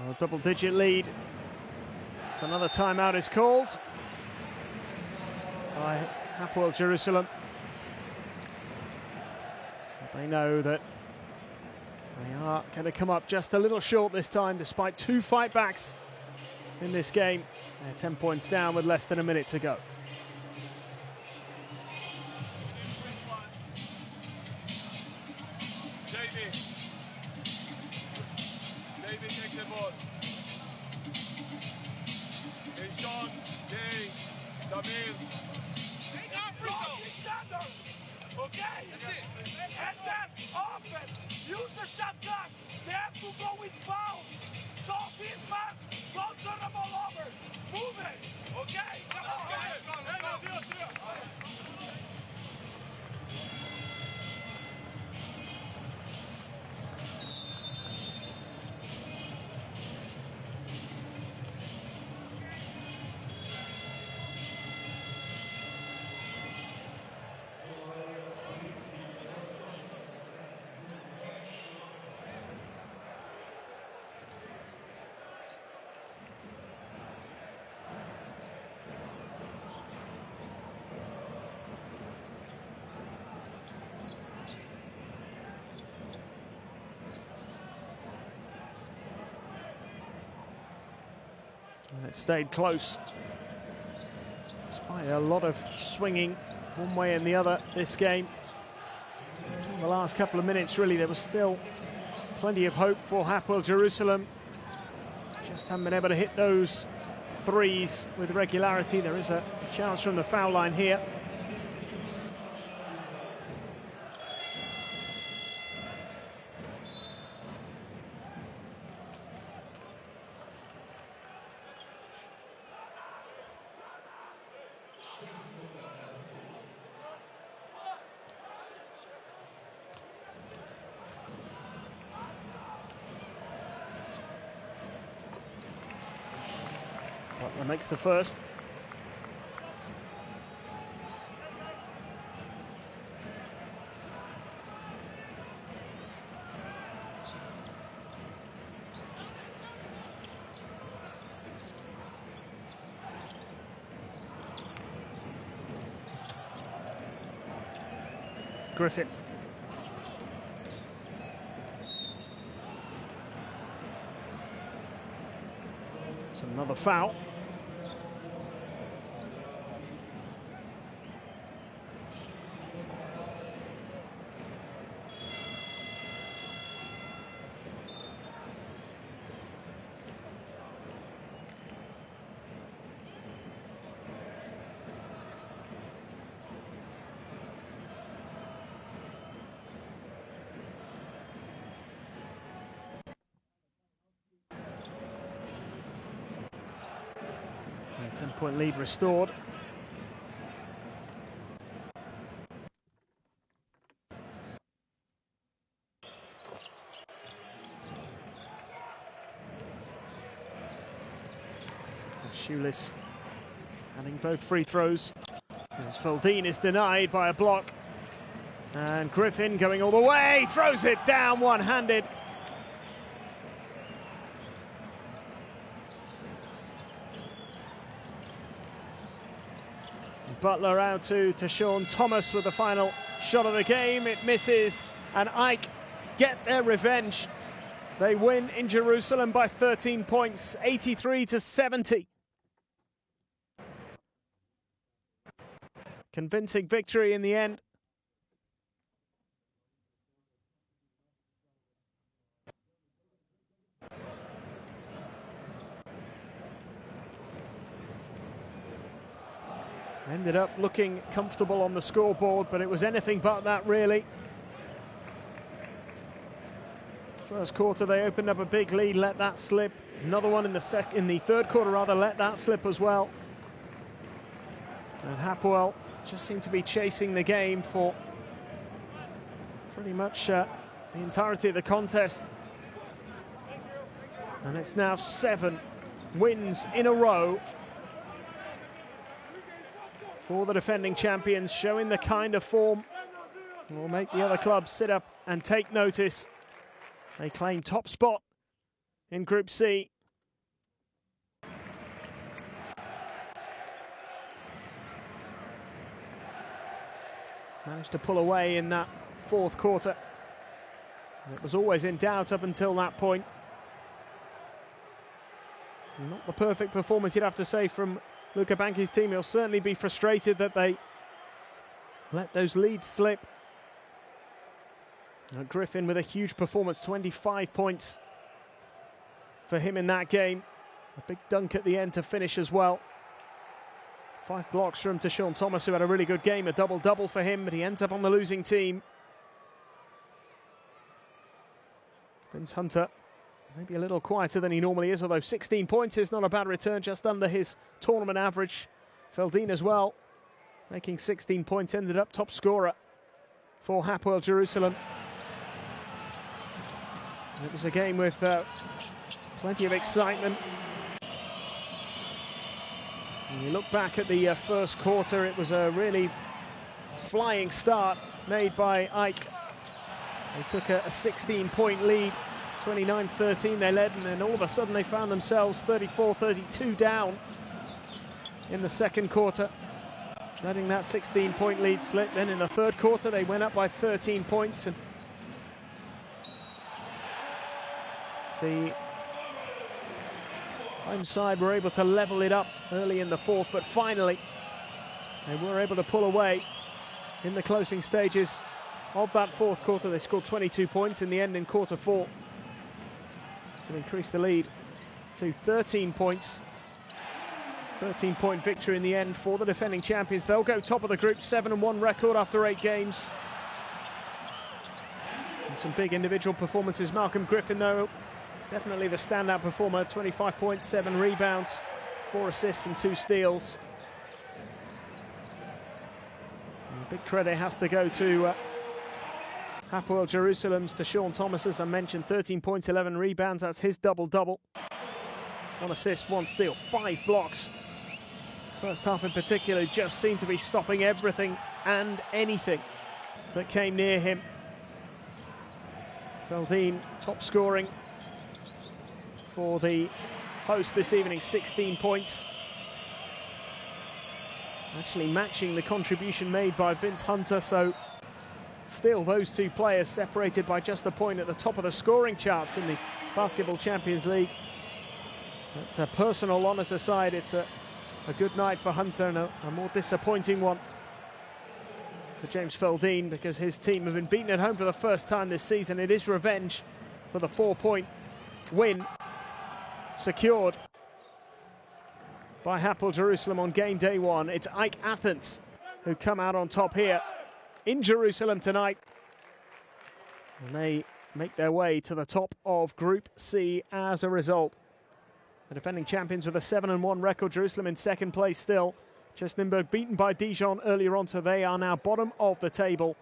[SPEAKER 1] Well, double-digit lead. So another timeout is called by Hapoel Jerusalem. But they know that they are going to come up just a little short this time, despite 2 fightbacks in this game. They're 10 points down with less than a minute to go.
[SPEAKER 2] David takes the ball. Hey, Sean, Jay, Tamir.
[SPEAKER 3] Take off each other, okay? And then offense, use the shot clock. They have to go with fouls. So Bismarck Don't turn the ball over. Move it. Okay? Come on.
[SPEAKER 1] And it stayed close. Despite a lot of swinging one way and the other this game. In the last couple of minutes, really, there was still plenty of hope for Hapoel Jerusalem. Just haven't been able to hit those threes with regularity. There is a chance from the foul line here. Butler makes the first. Griffin. It's another foul. And 10-point lead restored. Shoeless having both free throws. As Faldine is denied by a block. And Griffin going all the way, throws it down one-handed. Butler out to Sean Thomas with the final shot of the game. It misses, and AEK get their revenge. They win in Jerusalem by 13 points, 83-70. Convincing victory in the end. Ended up looking comfortable on the scoreboard, but it was anything but that, really. First quarter, they opened up a big lead, let that slip. Another one in the third quarter, rather, let that slip as well. And Hapoel just seemed to be chasing the game for pretty much the entirety of the contest. And it's now 7 wins in a row for the defending champions, showing the kind of form will make the other clubs sit up and take notice. They claim top spot in Group C. Managed to pull away in that fourth quarter. It was always in doubt up until that point. Not the perfect performance, you'd have to say, from Luca Banchi's team. He'll certainly be frustrated that they let those leads slip. Now Griffin with a huge performance, 25 points for him in that game. A big dunk at the end to finish as well. 5 blocks from Sean Thomas, who had a really good game, a double-double for him, but he ends up on the losing team. Vince Hunter Maybe a little quieter than he normally is, although 16 points is not a bad return, just under his tournament average. Feldin as well, making 16 points, ended up top scorer for Hapoel Jerusalem. It was a game with plenty of excitement. When you look back at the first quarter, it was a really flying start made by AEK. They took a 16-point lead, 29-13 they led, and then all of a sudden they found themselves 34-32 down in the second quarter, letting that 16-point lead slip. Then in the third quarter they went up by 13 points, and the home side were able to level it up early in the fourth, but finally they were able to pull away in the closing stages of that fourth quarter. They scored 22 points in the end in quarter four to increase the lead to 13 points. 13-point victory in the end for the defending champions. They'll go top of the group, 7-1 record after 8 games. And some big individual performances. Malcolm Griffin, though, definitely the standout performer. 25 points, 7 rebounds, 4 assists and 2 steals. And big credit has to go to Hapoel Jerusalem's Deshaun Thomas, as I mentioned. 13 points, 11 rebounds. That's his double-double. 1 assist, 1 steal, 5 blocks. First half in particular just seemed to be stopping everything and anything that came near him. Feldin top scoring for the host this evening, 16 points. Actually matching the contribution made by Vince Hunter, so still those two players separated by just a point at the top of the scoring charts in the Basketball Champions League. But personal honours aside, it's a good night for Hunter and a more disappointing one for James Feldin, because his team have been beaten at home for the first time this season. It is revenge for the 4-point win secured by Hapoel Jerusalem on game day 1. It's AEK Athens who come out on top here in Jerusalem tonight, and they make their way to the top of Group C as a result. The defending champions with a 7-1 record, Jerusalem in second place still. Chesnimberg beaten by Dijon earlier on, so they are now bottom of the table.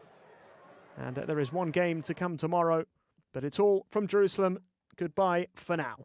[SPEAKER 1] And there is one game to come tomorrow, but it's all from Jerusalem. Goodbye for now.